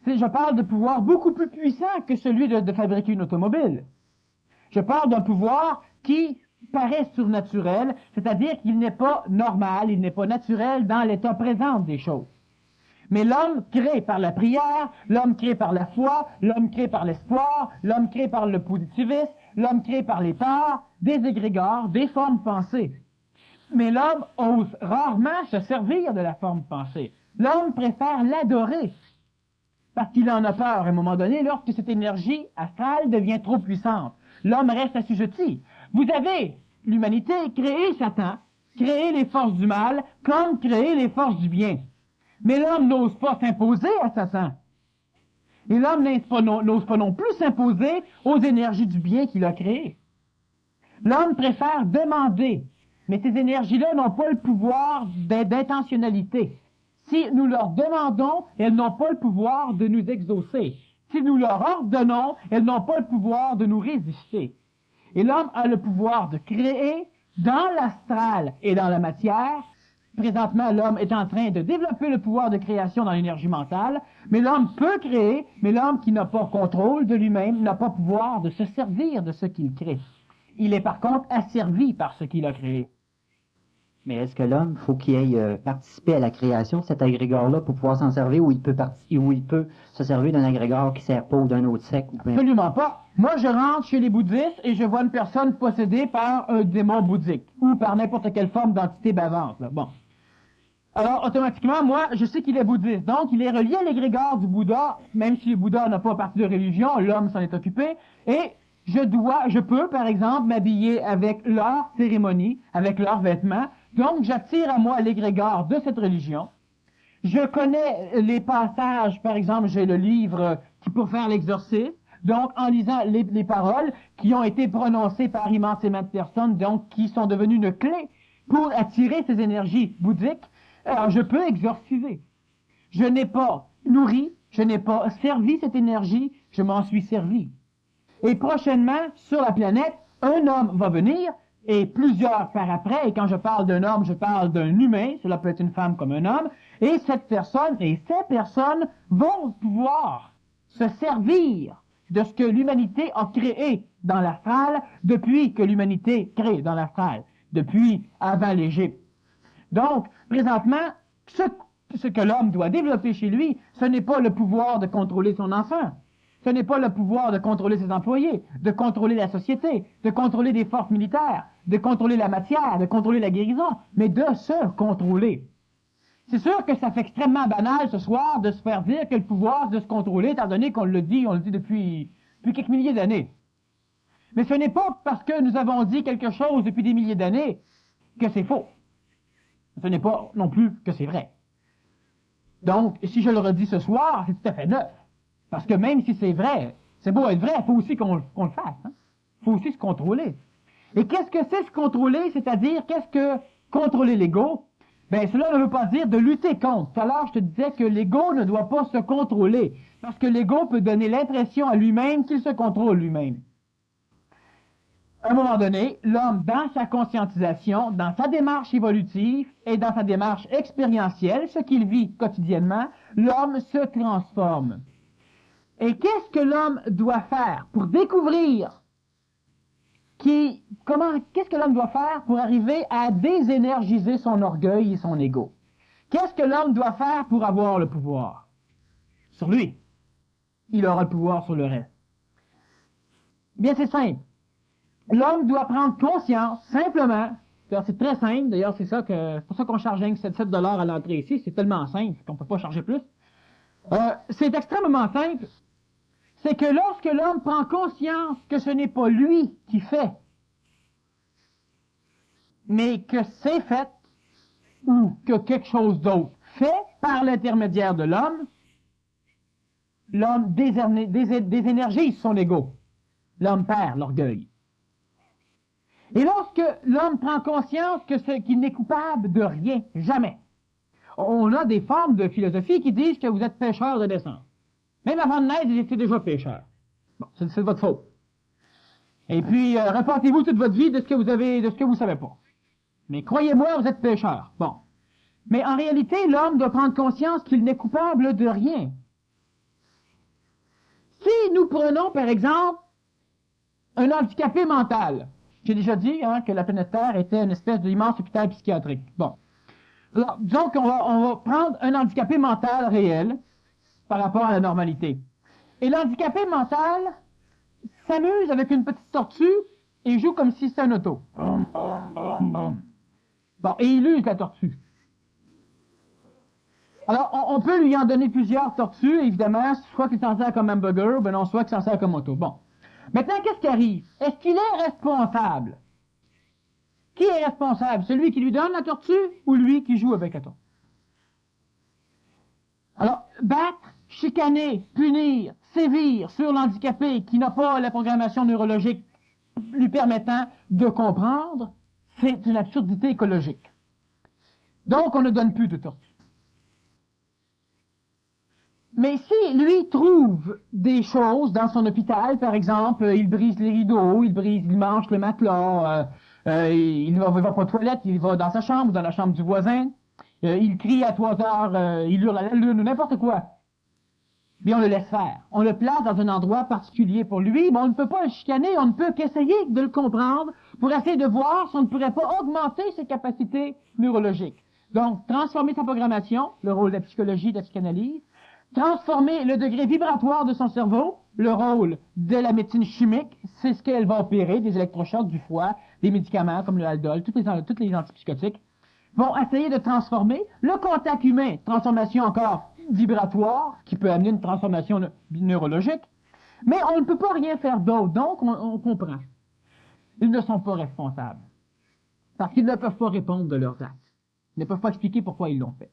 je parle de pouvoir beaucoup plus puissant que celui de fabriquer une automobile. Je parle d'un pouvoir qui paraît surnaturel, c'est-à-dire qu'il n'est pas normal, il n'est pas naturel dans l'état présent des choses. Mais l'homme crée par la prière, l'homme crée par la foi, l'homme crée par l'espoir, l'homme crée par le positivisme, l'homme crée par les parts, des égrégores, des formes pensées. Mais l'homme ose rarement se servir de la forme pensée. L'homme préfère l'adorer, parce qu'il en a peur à un moment donné lorsque cette énergie astrale devient trop puissante. L'homme reste assujetti. Vous avez, l'humanité, créé Satan, créé les forces du mal, comme créé les forces du bien. Mais l'homme n'ose pas s'imposer à Satan. Et l'homme n'ose pas non plus s'imposer aux énergies du bien qu'il a créées. L'homme préfère demander, mais ces énergies-là n'ont pas le pouvoir d'intentionnalité. Si nous leur demandons, elles n'ont pas le pouvoir de nous exaucer. Si nous leur ordonnons, elles n'ont pas le pouvoir de nous résister. Et l'homme a le pouvoir de créer dans l'astral et dans la matière. Présentement, l'homme est en train de développer le pouvoir de création dans l'énergie mentale, mais l'homme peut créer, mais l'homme qui n'a pas contrôle de lui-même n'a pas pouvoir de se servir de ce qu'il crée. Il est par contre asservi par ce qu'il a créé. Mais est-ce que l'homme, faut qu'il aille participer à la création de cet agrégore-là pour pouvoir s'en servir, ou il peut se servir d'un agrégore qui ne sert pas ou d'un autre secte? Absolument pas. Moi, je rentre chez les bouddhistes et je vois une personne possédée par un démon bouddhique ou par n'importe quelle forme d'entité bavante. Là. Bon. Alors, automatiquement, moi, je sais qu'il est bouddhiste. Donc, il est relié à l'égrégore du Bouddha, même si le Bouddha n'a pas partie de religion, l'homme s'en est occupé. Et je peux, par exemple, m'habiller avec leur cérémonie, avec leurs vêtements. Donc, j'attire à moi l'égrégore de cette religion. Je connais les passages, par exemple, j'ai le livre qui pour faire l'exorcisme. Donc, en lisant les paroles qui ont été prononcées par immensément de personnes, donc qui sont devenues une clé pour attirer ces énergies bouddhiques, alors je peux exorciser. Je n'ai pas nourri, je n'ai pas servi cette énergie, je m'en suis servi. Et prochainement, sur la planète, un homme va venir, et plusieurs par après, et quand je parle d'un homme, je parle d'un humain, cela peut être une femme comme un homme, et cette personne, et ces personnes vont pouvoir se servir de ce que l'humanité a créé dans l'astral depuis que l'humanité crée dans l'astral, depuis avant l'Égypte. Donc, présentement, ce que l'homme doit développer chez lui, ce n'est pas le pouvoir de contrôler son enfant. Ce n'est pas le pouvoir de contrôler ses employés, de contrôler la société, de contrôler des forces militaires, de contrôler la matière, de contrôler la guérison, mais de se contrôler. C'est sûr que ça fait extrêmement banal ce soir de se faire dire que le pouvoir de se contrôler, étant donné qu'on le dit depuis quelques milliers d'années. Mais ce n'est pas parce que nous avons dit quelque chose depuis des milliers d'années que c'est faux. Ce n'est pas non plus que c'est vrai. Donc, si je le redis ce soir, c'est tout à fait neuf. Parce que même si c'est vrai, c'est beau être vrai, il faut aussi qu'on le fasse. Il faut aussi se contrôler. Et qu'est-ce que c'est se contrôler? C'est-à-dire, qu'est-ce que contrôler l'ego? Ben, cela ne veut pas dire de lutter contre. Tout à l'heure, je te disais que l'ego ne doit pas se contrôler. Parce que l'ego peut donner l'impression à lui-même qu'il se contrôle lui-même. À un moment donné, l'homme, dans sa conscientisation, dans sa démarche évolutive et dans sa démarche expérientielle, ce qu'il vit quotidiennement, l'homme se transforme. Et qu'est-ce que l'homme doit faire pour découvrir qu'est-ce que l'homme doit faire pour arriver à désénergiser son orgueil et son ego? Qu'est-ce que l'homme doit faire pour avoir le pouvoir? Sur lui. Il aura le pouvoir sur le reste. Bien, c'est simple. L'homme doit prendre conscience, simplement, c'est très simple, d'ailleurs c'est pour ça qu'on charge 7 $ à l'entrée ici, c'est tellement simple qu'on ne peut pas charger plus. C'est extrêmement simple, c'est que lorsque l'homme prend conscience que ce n'est pas lui qui fait, mais que c'est fait, ou que quelque chose d'autre fait par l'intermédiaire de l'homme désénergise son ego. L'homme perd l'orgueil. Et lorsque l'homme prend conscience qu'il n'est coupable de rien, jamais. On a des formes de philosophie qui disent que vous êtes pécheur de naissance. Même avant de naître, vous étiez déjà pécheur. Bon, c'est votre faute. Et puis, reportez-vous toute votre vie de ce que vous savez pas. Mais croyez-moi, vous êtes pécheur. Bon. Mais en réalité, l'homme doit prendre conscience qu'il n'est coupable de rien. Si nous prenons, par exemple, un handicapé mental, j'ai déjà dit que la planète Terre était une espèce d'immense hôpital psychiatrique. Bon. Alors, disons qu'on va prendre un handicapé mental réel par rapport à la normalité. Et l'handicapé mental s'amuse avec une petite tortue et joue comme si c'était un auto. Bon, et il use la tortue. Alors, on peut lui en donner plusieurs tortues, évidemment, soit qu'il s'en sert comme hamburger, ou ben non, soit qu'il s'en sert comme auto. Bon. Maintenant, qu'est-ce qui arrive? Est-ce qu'il est responsable? Qui est responsable? Celui qui lui donne la tortue ou lui qui joue avec la tortue? Alors, battre, chicaner, punir, sévir sur l'handicapé qui n'a pas la programmation neurologique lui permettant de comprendre, c'est une absurdité écologique. Donc, on ne donne plus de tortue. Mais si lui trouve des choses dans son hôpital, par exemple, il brise les rideaux, il mange le matelas, il va pas aux toilettes, il va dans sa chambre, dans la chambre du voisin, il crie à 3 heures, il hurle à la lune, n'importe quoi. Bien, on le laisse faire. On le place dans un endroit particulier pour lui, mais on ne peut pas le chicaner, on ne peut qu'essayer de le comprendre pour essayer de voir si on ne pourrait pas augmenter ses capacités neurologiques. Donc, transformer sa programmation, le rôle de la psychologie, de la psychanalyse, transformer le degré vibratoire de son cerveau, le rôle de la médecine chimique, c'est ce qu'elle va opérer, des électrochocs, du foie, des médicaments comme le Haldol, toutes les antipsychotiques, vont essayer de transformer le contact humain, transformation encore vibratoire, qui peut amener une transformation neurologique, mais on ne peut pas rien faire d'autre, donc on comprend. Ils ne sont pas responsables, parce qu'ils ne peuvent pas répondre de leurs actes. Ils ne peuvent pas expliquer pourquoi ils l'ont fait.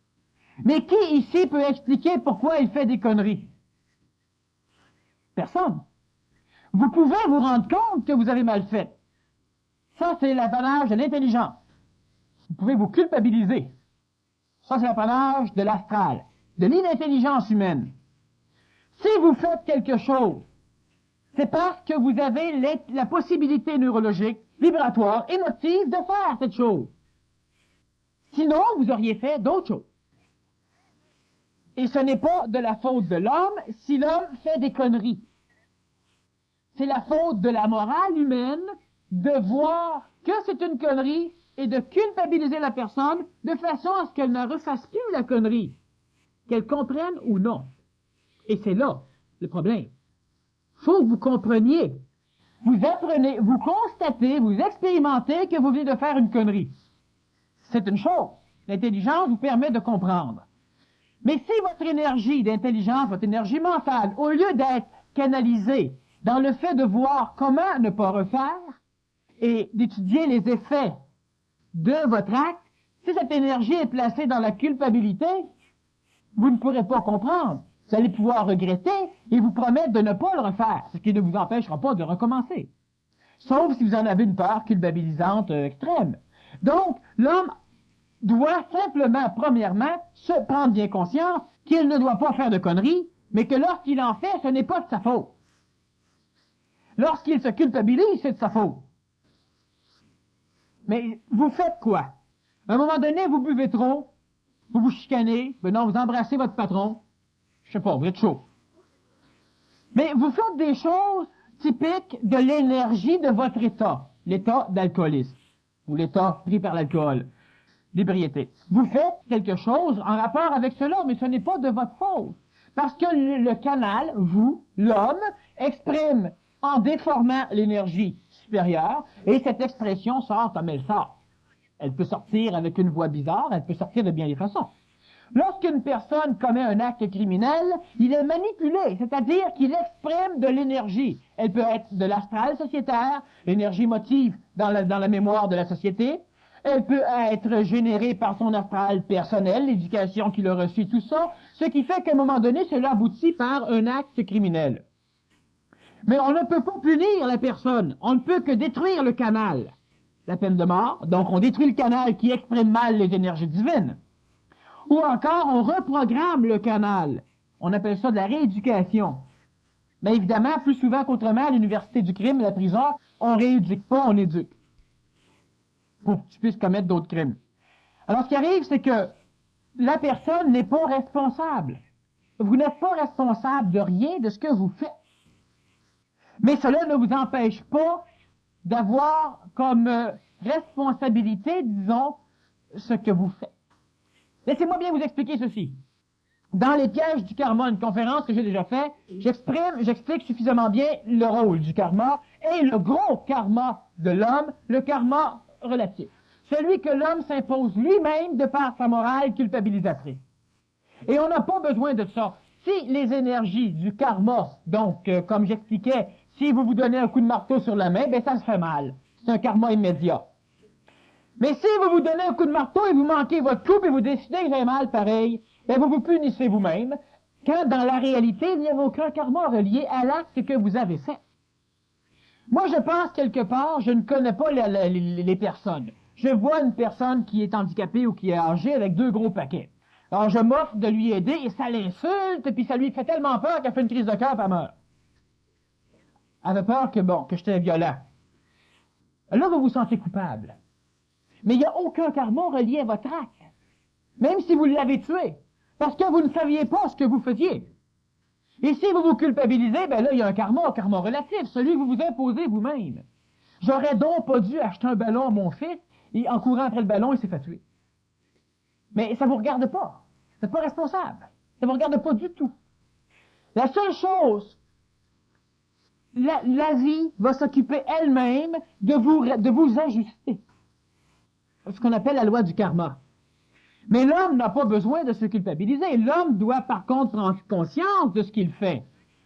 Mais qui ici peut expliquer pourquoi il fait des conneries? Personne. Vous pouvez vous rendre compte que vous avez mal fait. Ça, c'est l'apanage de l'intelligence. Vous pouvez vous culpabiliser. Ça, c'est l'apanage de l'astral, de l'inintelligence humaine. Si vous faites quelque chose, c'est parce que vous avez la possibilité neurologique, vibratoire, émotive de faire cette chose. Sinon, vous auriez fait d'autres choses. Et ce n'est pas de la faute de l'homme si l'homme fait des conneries. C'est la faute de la morale humaine de voir que c'est une connerie et de culpabiliser la personne de façon à ce qu'elle ne refasse plus la connerie, qu'elle comprenne ou non. Et c'est là le problème. Faut que vous compreniez. Vous apprenez, vous constatez, vous expérimentez que vous venez de faire une connerie. C'est une chose. L'intelligence vous permet de comprendre. Mais si votre énergie d'intelligence, votre énergie mentale, au lieu d'être canalisée dans le fait de voir comment ne pas refaire et d'étudier les effets de votre acte, si cette énergie est placée dans la culpabilité, vous ne pourrez pas comprendre. Vous allez pouvoir regretter et vous promettre de ne pas le refaire, ce qui ne vous empêchera pas de recommencer. Sauf si vous en avez une peur culpabilisante extrême. Donc, l'homme doit simplement, premièrement, se prendre bien conscience qu'il ne doit pas faire de conneries, mais que lorsqu'il en fait, ce n'est pas de sa faute. Lorsqu'il se culpabilise, c'est de sa faute. Mais vous faites quoi? À un moment donné, vous buvez trop, vous vous chicanez, ben non, vous embrassez votre patron, je sais pas, vous êtes chaud. Mais vous faites des choses typiques de l'énergie de votre état, l'état d'alcoolisme, ou l'état pris par l'alcool, d'ébriété. Vous faites quelque chose en rapport avec cela, mais ce n'est pas de votre faute. Parce que le canal, vous, l'homme, exprime en déformant l'énergie supérieure, et cette expression sort comme elle sort. Elle peut sortir avec une voix bizarre, elle peut sortir de bien des façons. Lorsqu'une personne commet un acte criminel, il est manipulé, c'est-à-dire qu'il exprime de l'énergie. Elle peut être de l'astral sociétaire, l'énergie motive dans la mémoire de la société. Elle peut être générée par son astral personnel, l'éducation qu'il a reçue, tout ça, ce qui fait qu'à un moment donné, cela aboutit par un acte criminel. Mais on ne peut pas punir la personne, on ne peut que détruire le canal. La peine de mort, donc on détruit le canal qui exprime mal les énergies divines. Ou encore, on reprogramme le canal. On appelle ça de la rééducation. Mais évidemment, plus souvent qu'autrement, à l'université du crime, la prison, on rééduque pas, on éduque. Pour que tu puisses commettre d'autres crimes. Alors, ce qui arrive, c'est que la personne n'est pas responsable. Vous n'êtes pas responsable de rien de ce que vous faites. Mais cela ne vous empêche pas d'avoir comme responsabilité, disons, ce que vous faites. Laissez-moi bien vous expliquer ceci. Dans les pièges du karma, une conférence que j'ai déjà faite, j'explique suffisamment bien le rôle du karma et le gros karma de l'homme, le karma relatif. Celui que l'homme s'impose lui-même de par sa morale culpabilisatrice. Et on n'a pas besoin de ça. Si les énergies du karma, donc, comme j'expliquais, si vous vous donnez un coup de marteau sur la main, ben ça se fait mal. C'est un karma immédiat. Mais si vous vous donnez un coup de marteau et vous manquez votre coup et vous décidez que vous avez mal pareil, ben vous vous punissez vous-même, quand dans la réalité, il n'y a aucun karma relié à l'acte que vous avez fait. Moi, je pense quelque part, je ne connais pas les personnes. Je vois une personne qui est handicapée ou qui est âgée avec 2 gros paquets. Alors, je m'offre de lui aider et ça l'insulte, puis ça lui fait tellement peur qu'elle fait une crise de cœur et elle meurt. Elle avait peur que j'étais violent. Là, vous vous sentez coupable. Mais il n'y a aucun karma relié à votre acte. Même si vous l'avez tué. Parce que vous ne saviez pas ce que vous faisiez. Et si vous vous culpabilisez, ben là, il y a un karma relatif, celui que vous vous imposez vous-même. J'aurais donc pas dû acheter un ballon à mon fils, et en courant après le ballon, il s'est fait tuer. Mais ça vous regarde pas. Vous n'êtes pas responsable. Ça vous regarde pas du tout. La seule chose, la vie va s'occuper elle-même de vous ajuster. C'est ce qu'on appelle la loi du karma. Mais l'homme n'a pas besoin de se culpabiliser. L'homme doit par contre prendre conscience de ce qu'il fait.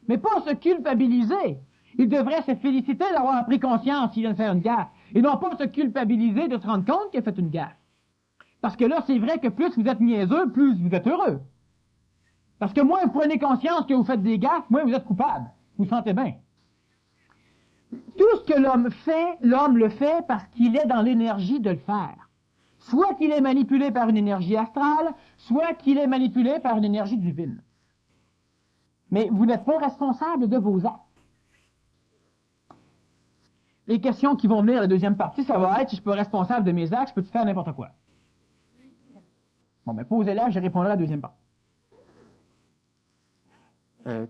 Mais pas se culpabiliser. Il devrait se féliciter d'avoir pris conscience qu'il vient de faire une gaffe. Et non pas se culpabiliser de se rendre compte qu'il a fait une gaffe. Parce que là, c'est vrai que plus vous êtes niaiseux, plus vous êtes heureux. Parce que moins vous prenez conscience que vous faites des gaffes, moins vous êtes coupable. Vous vous sentez bien. Tout ce que l'homme le fait parce qu'il est dans l'énergie de le faire. Soit qu'il est manipulé par une énergie astrale, soit qu'il est manipulé par une énergie divine. Mais vous n'êtes pas responsable de vos actes. les questions qui vont venir, la deuxième partie, ça va être, si je peux être responsable de mes actes, je peux faire n'importe quoi. Bon, ben, posez-la, je répondrai à la deuxième partie.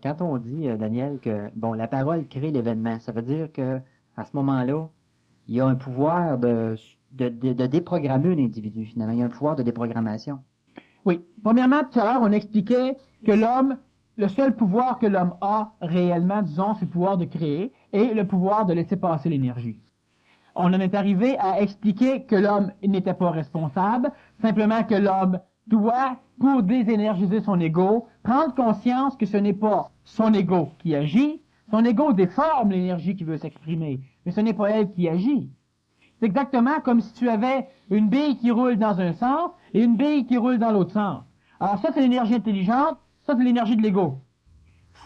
Quand on dit, Daniel, que bon, la parole crée l'événement, ça veut dire que à ce moment-là, il y a un pouvoir de déprogrammer un individu, finalement. Il y a un pouvoir de déprogrammation. Oui. Premièrement, tout à l'heure, on expliquait que l'homme, le seul pouvoir que l'homme a réellement, disons, c'est le pouvoir de créer et le pouvoir de laisser passer l'énergie. On en est arrivé à expliquer que l'homme n'était pas responsable, simplement que l'homme doit, pour désénergiser son ego, prendre conscience que ce n'est pas son ego qui agit. Son ego déforme l'énergie qui veut s'exprimer, mais ce n'est pas elle qui agit. C'est exactement comme si tu avais une bille qui roule dans un sens et une bille qui roule dans l'autre sens. Alors ça, c'est l'énergie intelligente, ça, c'est l'énergie de l'ego.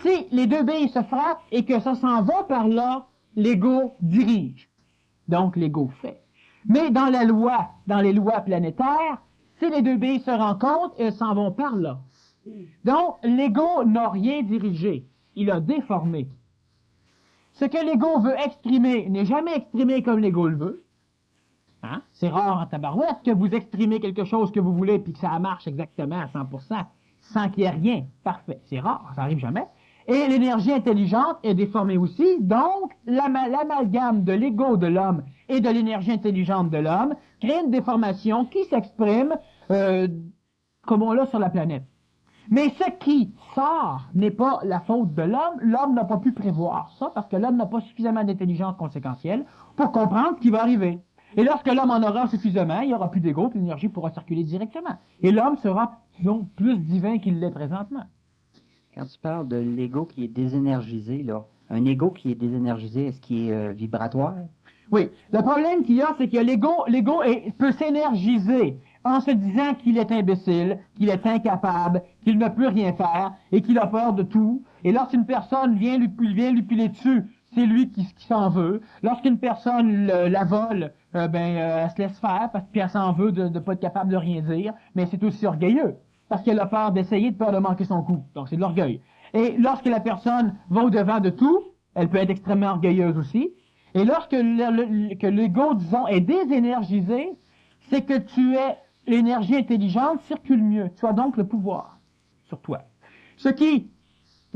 Si les deux billes se frappent et que ça s'en va par là, l'ego dirige. Donc, l'ego fait. Mais dans les lois planétaires, si les deux billes se rencontrent, elles s'en vont par là. Donc, l'ego n'a rien dirigé. Il a déformé. Ce que l'ego veut exprimer n'est jamais exprimé comme l'ego le veut. Hein? C'est rare en tabarouette que vous exprimez quelque chose que vous voulez puis que ça marche exactement à 100% sans qu'il y ait rien. Parfait. C'est rare, ça arrive jamais. Et l'énergie intelligente est déformée aussi, donc l'amalgame de l'ego de l'homme et de l'énergie intelligente de l'homme crée une déformation qui s'exprime comme on l'a sur la planète. Mais ce qui sort n'est pas la faute de l'homme. L'homme n'a pas pu prévoir ça parce que l'homme n'a pas suffisamment d'intelligence conséquentielle pour comprendre ce qui va arriver. Et lorsque l'homme en aura suffisamment, il n'y aura plus d'ego, puis l'énergie pourra circuler directement. Et l'homme sera, disons, plus divin qu'il l'est présentement. Quand tu parles de l'ego qui est désénergisé, là, un ego qui est désénergisé, est-ce qu'il est vibratoire? Oui. Le problème qu'il y a, c'est que l'ego peut s'énergiser en se disant qu'il est imbécile, qu'il est incapable, qu'il ne peut rien faire et qu'il a peur de tout. Et lorsqu'une personne vient lui piler dessus, c'est lui qui s'en veut. Lorsqu'une personne la vole, elle se laisse faire parce qu'elle s'en veut de ne pas être capable de rien dire, mais c'est aussi orgueilleux. Parce qu'elle a peur d'essayer, de peur de manquer son coup. Donc, c'est de l'orgueil. Et lorsque la personne va au-devant de tout, elle peut être extrêmement orgueilleuse aussi. Et lorsque l'ego, disons, est désénergisé, c'est que l'énergie intelligente circule mieux. Tu as donc le pouvoir sur toi. Ce qui,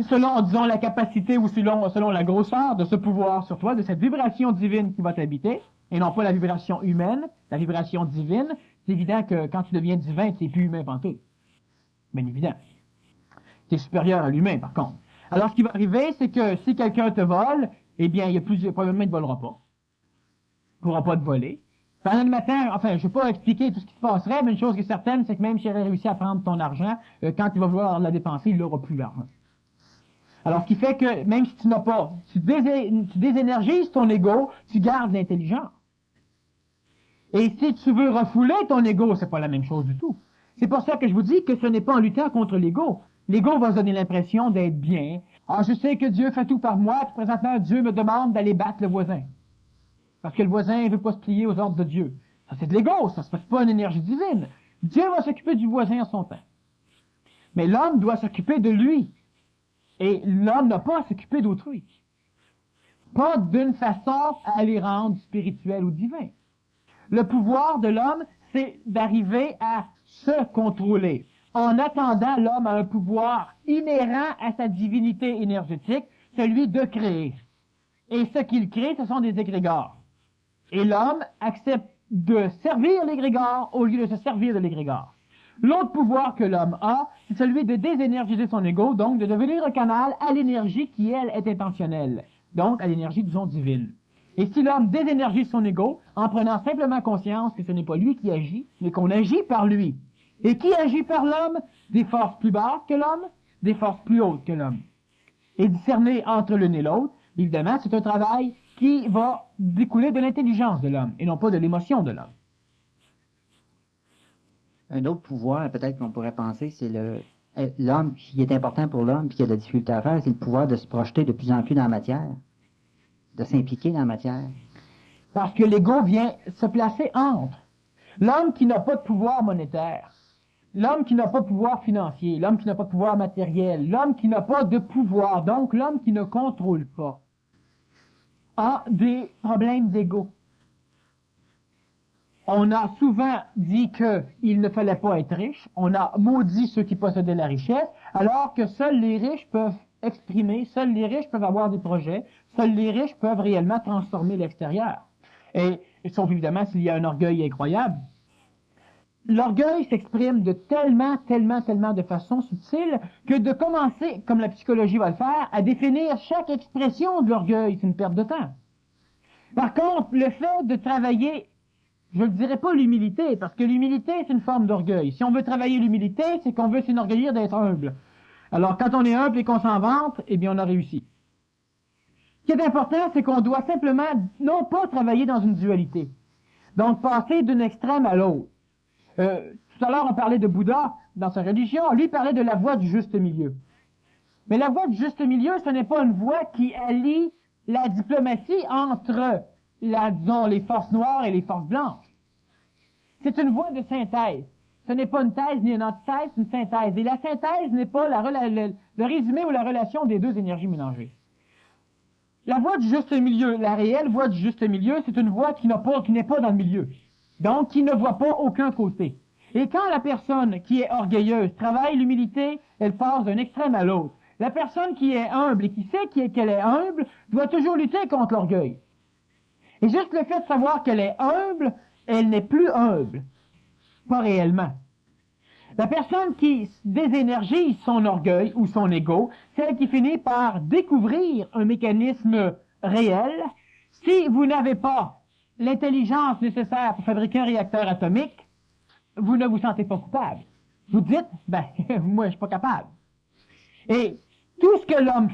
selon, disons, la capacité ou selon la grosseur de ce pouvoir sur toi, de cette vibration divine qui va t'habiter, et non pas la vibration humaine, la vibration divine, c'est évident que quand tu deviens divin, tu n'es plus humain pantoute. Bien évident. Tu es supérieur à l'humain, par contre. Alors, ce qui va arriver, c'est que si quelqu'un te vole, eh bien, probablement, il ne te volera pas. Il ne pourra pas te voler. Pendant le matin, enfin, je ne vais pas expliquer tout ce qui se passerait, mais une chose qui est certaine, c'est que même s'il aurait réussi à prendre ton argent, quand il va vouloir la dépenser, il n'aura plus l'argent. Alors, ce qui fait que, même si tu n'as pas, tu désénergises ton ego, tu gardes l'intelligence. Et si tu veux refouler ton ego, c'est pas la même chose du tout. C'est pour ça que je vous dis que ce n'est pas en luttant contre l'ego. L'ego va se donner l'impression d'être bien. Ah, je sais que Dieu fait tout par moi, puis présentement, Dieu me demande d'aller battre le voisin. Parce que le voisin ne veut pas se plier aux ordres de Dieu. Ça, c'est de l'ego, ça, c'est pas une énergie divine. Dieu va s'occuper du voisin en son temps. Mais l'homme doit s'occuper de lui. Et l'homme n'a pas à s'occuper d'autrui. Pas d'une façon à les rendre spirituels ou divins. Le pouvoir de l'homme, c'est d'arriver à se contrôler. En attendant, l'homme a un pouvoir inhérent à sa divinité énergétique, celui de créer. Et ce qu'il crée, ce sont des égrégores. Et l'homme accepte de servir l'égrégore au lieu de se servir de l'égrégore. L'autre pouvoir que l'homme a, c'est celui de désénergiser son ego, donc de devenir un canal à l'énergie qui, elle, est intentionnelle. Donc, à l'énergie, disons, divine. Et si l'homme désénergise son ego, en prenant simplement conscience que ce n'est pas lui qui agit, mais qu'on agit par lui. Et qui agit par l'homme? Des forces plus basses que l'homme, des forces plus hautes que l'homme. Et discerner entre l'une et l'autre, évidemment, c'est un travail qui va découler de l'intelligence de l'homme, et non pas de l'émotion de l'homme. Un autre pouvoir, peut-être qu'on pourrait penser, c'est l'homme qui est important pour l'homme, puis qui a de la difficulté à faire, c'est le pouvoir de se projeter de plus en plus dans la matière, de s'impliquer dans la matière. Parce que l'ego vient se placer entre l'homme qui n'a pas de pouvoir monétaire, l'homme qui n'a pas de pouvoir financier, l'homme qui n'a pas de pouvoir matériel, l'homme qui n'a pas de pouvoir, donc l'homme qui ne contrôle pas. a des problèmes d'ego. On a souvent dit qu'il ne fallait pas être riche. On a maudit ceux qui possédaient la richesse, alors que seuls les riches peuvent exprimer, seuls les riches peuvent avoir des projets, seuls les riches peuvent réellement transformer l'extérieur. Et sauf évidemment s'il y a un orgueil incroyable. L'orgueil s'exprime de tellement de façons subtiles que de commencer, comme la psychologie va le faire, à définir chaque expression de l'orgueil, c'est une perte de temps. Par contre, le fait de travailler, je ne dirais pas l'humilité, parce que l'humilité, c'est une forme d'orgueil. Si on veut travailler l'humilité, c'est qu'on veut s'enorgueillir d'être humble. Alors, quand on est humble et qu'on s'en vante, eh bien, on a réussi. Ce qui est important, c'est qu'on doit simplement, non pas travailler dans une dualité. Donc, passer d'un extrême à l'autre. Tout à l'heure, on parlait de Bouddha dans sa religion. Lui parlait de la voie du juste milieu. Mais la voie du juste milieu, ce n'est pas une voie qui allie la diplomatie entre, disons, les forces noires et les forces blanches. C'est une voie de synthèse. Ce n'est pas une thèse ni une antithèse, c'est une synthèse. Et la synthèse n'est pas le résumé ou la relation des deux énergies mélangées. La voie du juste milieu, la réelle voie du juste milieu, c'est une voie qui n'est pas dans le milieu. Donc, qui ne voit pas aucun côté. Et quand la personne qui est orgueilleuse travaille l'humilité, elle passe d'un extrême à l'autre. La personne qui est humble et qui sait qu'elle est humble doit toujours lutter contre l'orgueil. Et juste le fait de savoir qu'elle est humble, elle n'est plus humble. Pas réellement. La personne qui désénergise son orgueil ou son ego, c'est elle qui finit par découvrir un mécanisme réel. Si vous n'avez pas l'intelligence nécessaire pour fabriquer un réacteur atomique, vous ne vous sentez pas coupable. Vous dites, moi je suis pas capable. Et tout ce que l'homme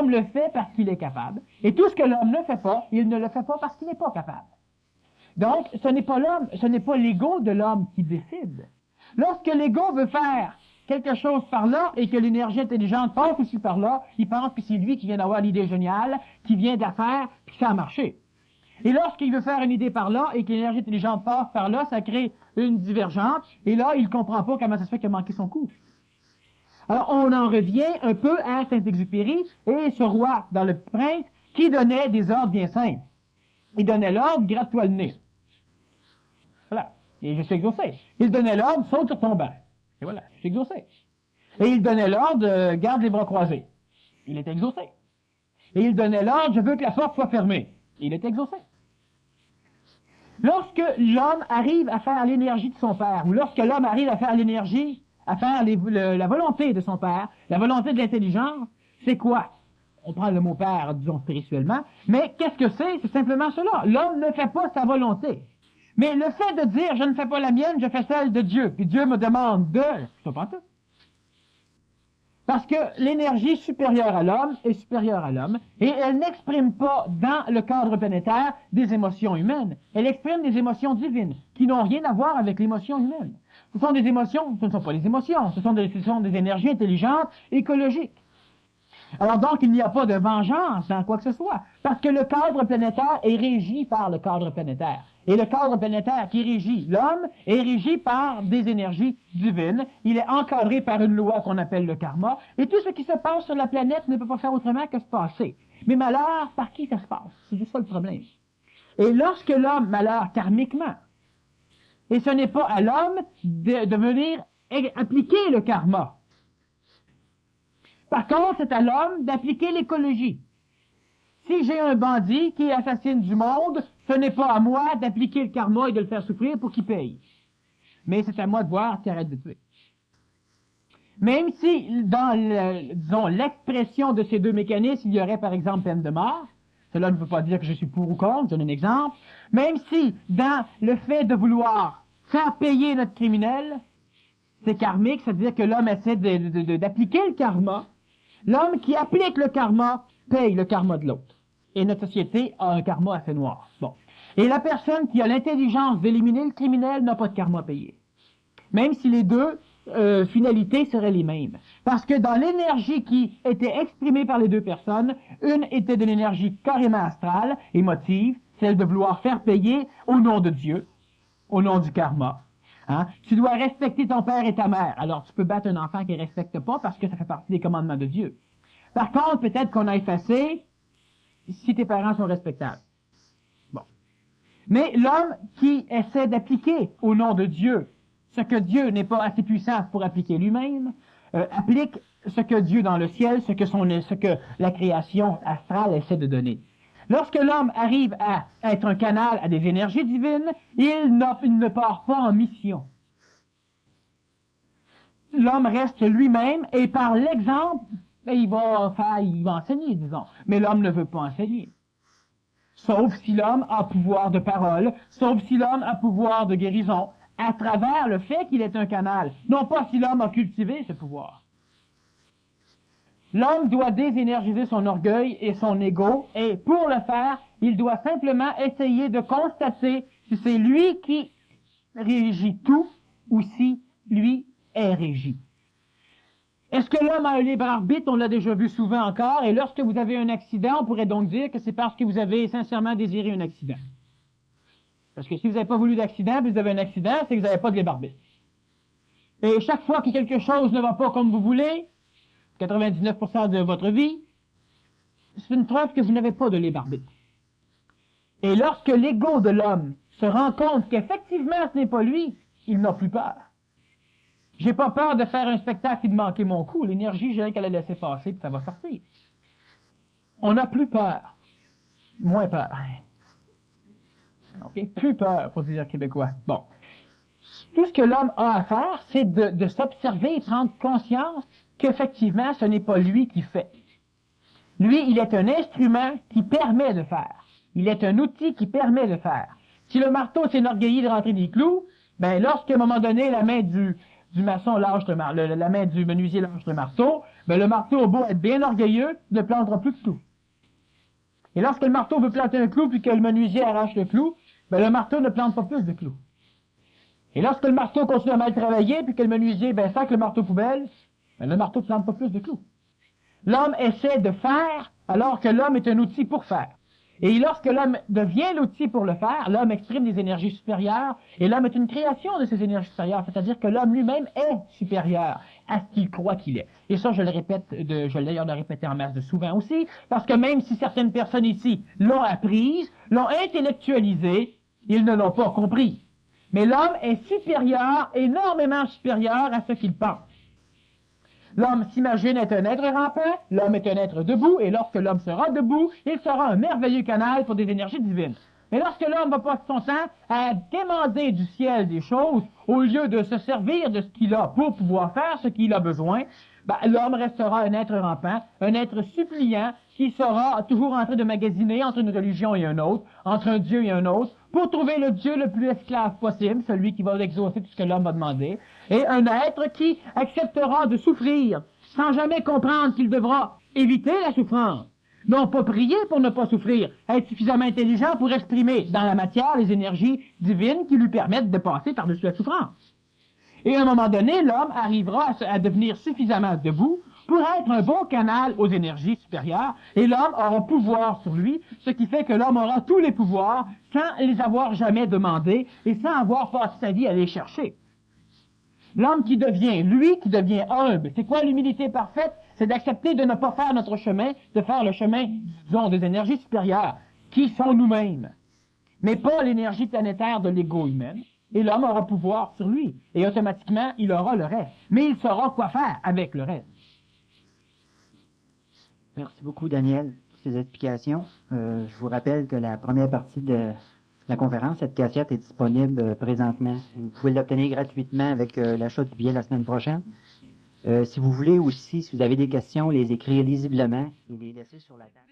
le fait parce qu'il est capable. Et tout ce que l'homme ne fait pas, il ne le fait pas parce qu'il n'est pas capable. Donc, ce n'est pas l'ego de l'homme qui décide. Lorsque l'ego veut faire quelque chose par là et que l'énergie intelligente passe aussi par là, il pense que c'est lui qui vient d'avoir l'idée géniale, qui vient d'affaire, puis ça a marché. Et lorsqu'il veut faire une idée par là et que l'énergie intelligente passe par là, ça crée une divergence, et là, il ne comprend pas comment ça se fait qu'il a manqué son coup. Alors, on en revient un peu à Saint-Exupéry et ce roi dans Le Prince qui donnait des ordres bien simples. Il donnait l'ordre, gratte-toi le nez. Voilà. Et je suis exaucé. Il donnait l'ordre, saute sur ton banc. Et voilà, je suis exaucé. Et il donnait l'ordre, garde les bras croisés. Il est exaucé. Et il donnait l'ordre, je veux que la porte soit fermée. Il est exaucé. Lorsque l'homme arrive à faire l'énergie de son père, ou lorsque l'homme arrive à faire l'énergie, à faire la volonté de son père, la volonté de l'intelligence, c'est quoi? On prend le mot père, disons spirituellement, mais qu'est-ce que c'est? C'est simplement cela. L'homme ne fait pas sa volonté. Mais le fait de dire, je ne fais pas la mienne, je fais celle de Dieu, puis Dieu me demande de... C'est pas tout. Parce que l'énergie supérieure à l'homme est supérieure à l'homme, et elle n'exprime pas dans le cadre planétaire des émotions humaines. Elle exprime des émotions divines, qui n'ont rien à voir avec l'émotion humaine. Ce sont des émotions, ce ne sont pas des émotions, ce sont des énergies intelligentes, écologiques. Alors donc, il n'y a pas de vengeance dans quoi que ce soit, parce que le cadre planétaire est régi par le cadre planétaire. Et le cadre planétaire qui régit l'homme est régi par des énergies divines. Il est encadré par une loi qu'on appelle le karma. Et tout ce qui se passe sur la planète ne peut pas faire autrement que se passer. Mais malheur, par qui ça se passe? C'est juste ça le problème. Et lorsque l'homme malheur karmiquement, et ce n'est pas à l'homme de venir appliquer le karma. Par contre, c'est à l'homme d'appliquer l'écologie. Si j'ai un bandit qui assassine du monde, ce n'est pas à moi d'appliquer le karma et de le faire souffrir pour qu'il paye. Mais c'est à moi de voir qu'il arrête de tuer. Même si, dans, disons, l'expression de ces deux mécanismes, il y aurait par exemple peine de mort, cela ne veut pas dire que je suis pour ou contre, je donne un exemple, même si, dans le fait de vouloir faire payer notre criminel, c'est karmique, c'est-à-dire que l'homme essaie d'appliquer le karma, l'homme qui applique le karma paye le karma de l'autre. Et notre société a un karma assez noir. Bon. Et la personne qui a l'intelligence d'éliminer le criminel n'a pas de karma à payer. Même si les deux finalités seraient les mêmes. Parce que dans l'énergie qui était exprimée par les deux personnes, une était de l'énergie carrément astrale, émotive, celle de vouloir faire payer au nom de Dieu, au nom du karma. Hein? Tu dois respecter ton père et ta mère. Alors tu peux battre un enfant qui ne respecte pas parce que ça fait partie des commandements de Dieu. Par contre, peut-être qu'on a effacé si tes parents sont respectables. Bon. Mais l'homme qui essaie d'appliquer au nom de Dieu ce que Dieu n'est pas assez puissant pour appliquer lui-même, applique ce que Dieu dans le ciel, ce que la création astrale essaie de donner. Lorsque l'homme arrive à être un canal à des énergies divines, il ne part pas en mission. L'homme reste lui-même et par l'exemple, il va enseigner, disons. Mais l'homme ne veut pas enseigner. Sauf si l'homme a pouvoir de parole, sauf si l'homme a pouvoir de guérison, à travers le fait qu'il est un canal, non pas si l'homme a cultivé ce pouvoir. L'homme doit désénergiser son orgueil et son ego, et pour le faire, il doit simplement essayer de constater si c'est lui qui régit tout ou si lui est régi. Est-ce que l'homme a un libre arbitre? On l'a déjà vu souvent encore, et lorsque vous avez un accident, on pourrait donc dire que c'est parce que vous avez sincèrement désiré un accident. Parce que si vous n'avez pas voulu d'accident, puis vous avez un accident, c'est que vous n'avez pas de libre arbitre. Et chaque fois que quelque chose ne va pas comme vous voulez, 99% de votre vie, c'est une preuve que vous n'avez pas de libre arbitre. Et lorsque l'ego de l'homme se rend compte qu'effectivement ce n'est pas lui, il n'a plus peur. J'ai pas peur de faire un spectacle et de manquer mon coup. L'énergie, j'ai rien qu'à la laisser passer, puis ça va sortir. On n'a plus peur. Moins peur. OK? Plus peur, pour dire québécois. Bon. Tout ce que l'homme a à faire, c'est de s'observer et prendre conscience qu'effectivement, ce n'est pas lui qui fait. Lui, il est un instrument qui permet de faire. Il est un outil qui permet de faire. Si le marteau s'enorgueillit de rentrer des clous, ben, lorsqu'à un moment donné, la main du maçon lâche la main du menuisier lâche le marteau, ben, le marteau, au beau être bien orgueilleux, ne plantera plus de clous. Et lorsque le marteau veut planter un clou puis que le menuisier arrache le clou, ben, le marteau ne plante pas plus de clous. Et lorsque le marteau continue à mal travailler puis que le menuisier, ben, sac le marteau poubelle, ben, le marteau ne plante pas plus de clous. L'homme essaie de faire alors que l'homme est un outil pour faire. Et lorsque l'homme devient l'outil pour le faire, l'homme exprime des énergies supérieures, et l'homme est une création de ces énergies supérieures, c'est-à-dire que l'homme lui-même est supérieur à ce qu'il croit qu'il est. Et ça, je le répète, je l'ai d'ailleurs répété en masse de souvent aussi, parce que même si certaines personnes ici l'ont apprise, l'ont intellectualisée, ils ne l'ont pas compris. Mais l'homme est supérieur, énormément supérieur à ce qu'il pense. L'homme s'imagine être un être rampant, l'homme est un être debout, et lorsque l'homme sera debout, il sera un merveilleux canal pour des énergies divines. Mais lorsque l'homme va passer son temps à demander du ciel des choses, au lieu de se servir de ce qu'il a pour pouvoir faire ce qu'il a besoin, ben, l'homme restera un être rampant, un être suppliant, qui sera toujours en train de magasiner entre une religion et un autre, entre un Dieu et un autre, pour trouver le Dieu le plus esclave possible, celui qui va exaucer tout ce que l'homme va demander, et un être qui acceptera de souffrir, sans jamais comprendre qu'il devra éviter la souffrance. Non pas prier pour ne pas souffrir, être suffisamment intelligent pour exprimer dans la matière les énergies divines qui lui permettent de passer par-dessus la souffrance. Et à un moment donné, l'homme arrivera à devenir suffisamment debout pour être un bon canal aux énergies supérieures, et l'homme aura pouvoir sur lui, ce qui fait que l'homme aura tous les pouvoirs sans les avoir jamais demandés et sans avoir passé sa vie à les chercher. L'homme qui devient humble, c'est quoi l'humilité parfaite? C'est d'accepter de ne pas faire notre chemin, de faire le chemin, disons, des énergies supérieures, qui sont nous-mêmes, mais pas l'énergie planétaire de l'ego humain. Et l'homme aura pouvoir sur lui, et automatiquement, il aura le reste. Mais il saura quoi faire avec le reste. Merci beaucoup, Daniel, pour ces explications. Je vous rappelle que la première partie de la conférence, cette cassette est disponible présentement. Vous pouvez l'obtenir gratuitement avec l'achat du billet la semaine prochaine. Si vous voulez aussi, si vous avez des questions, les écrire lisiblement et les laisser sur la table.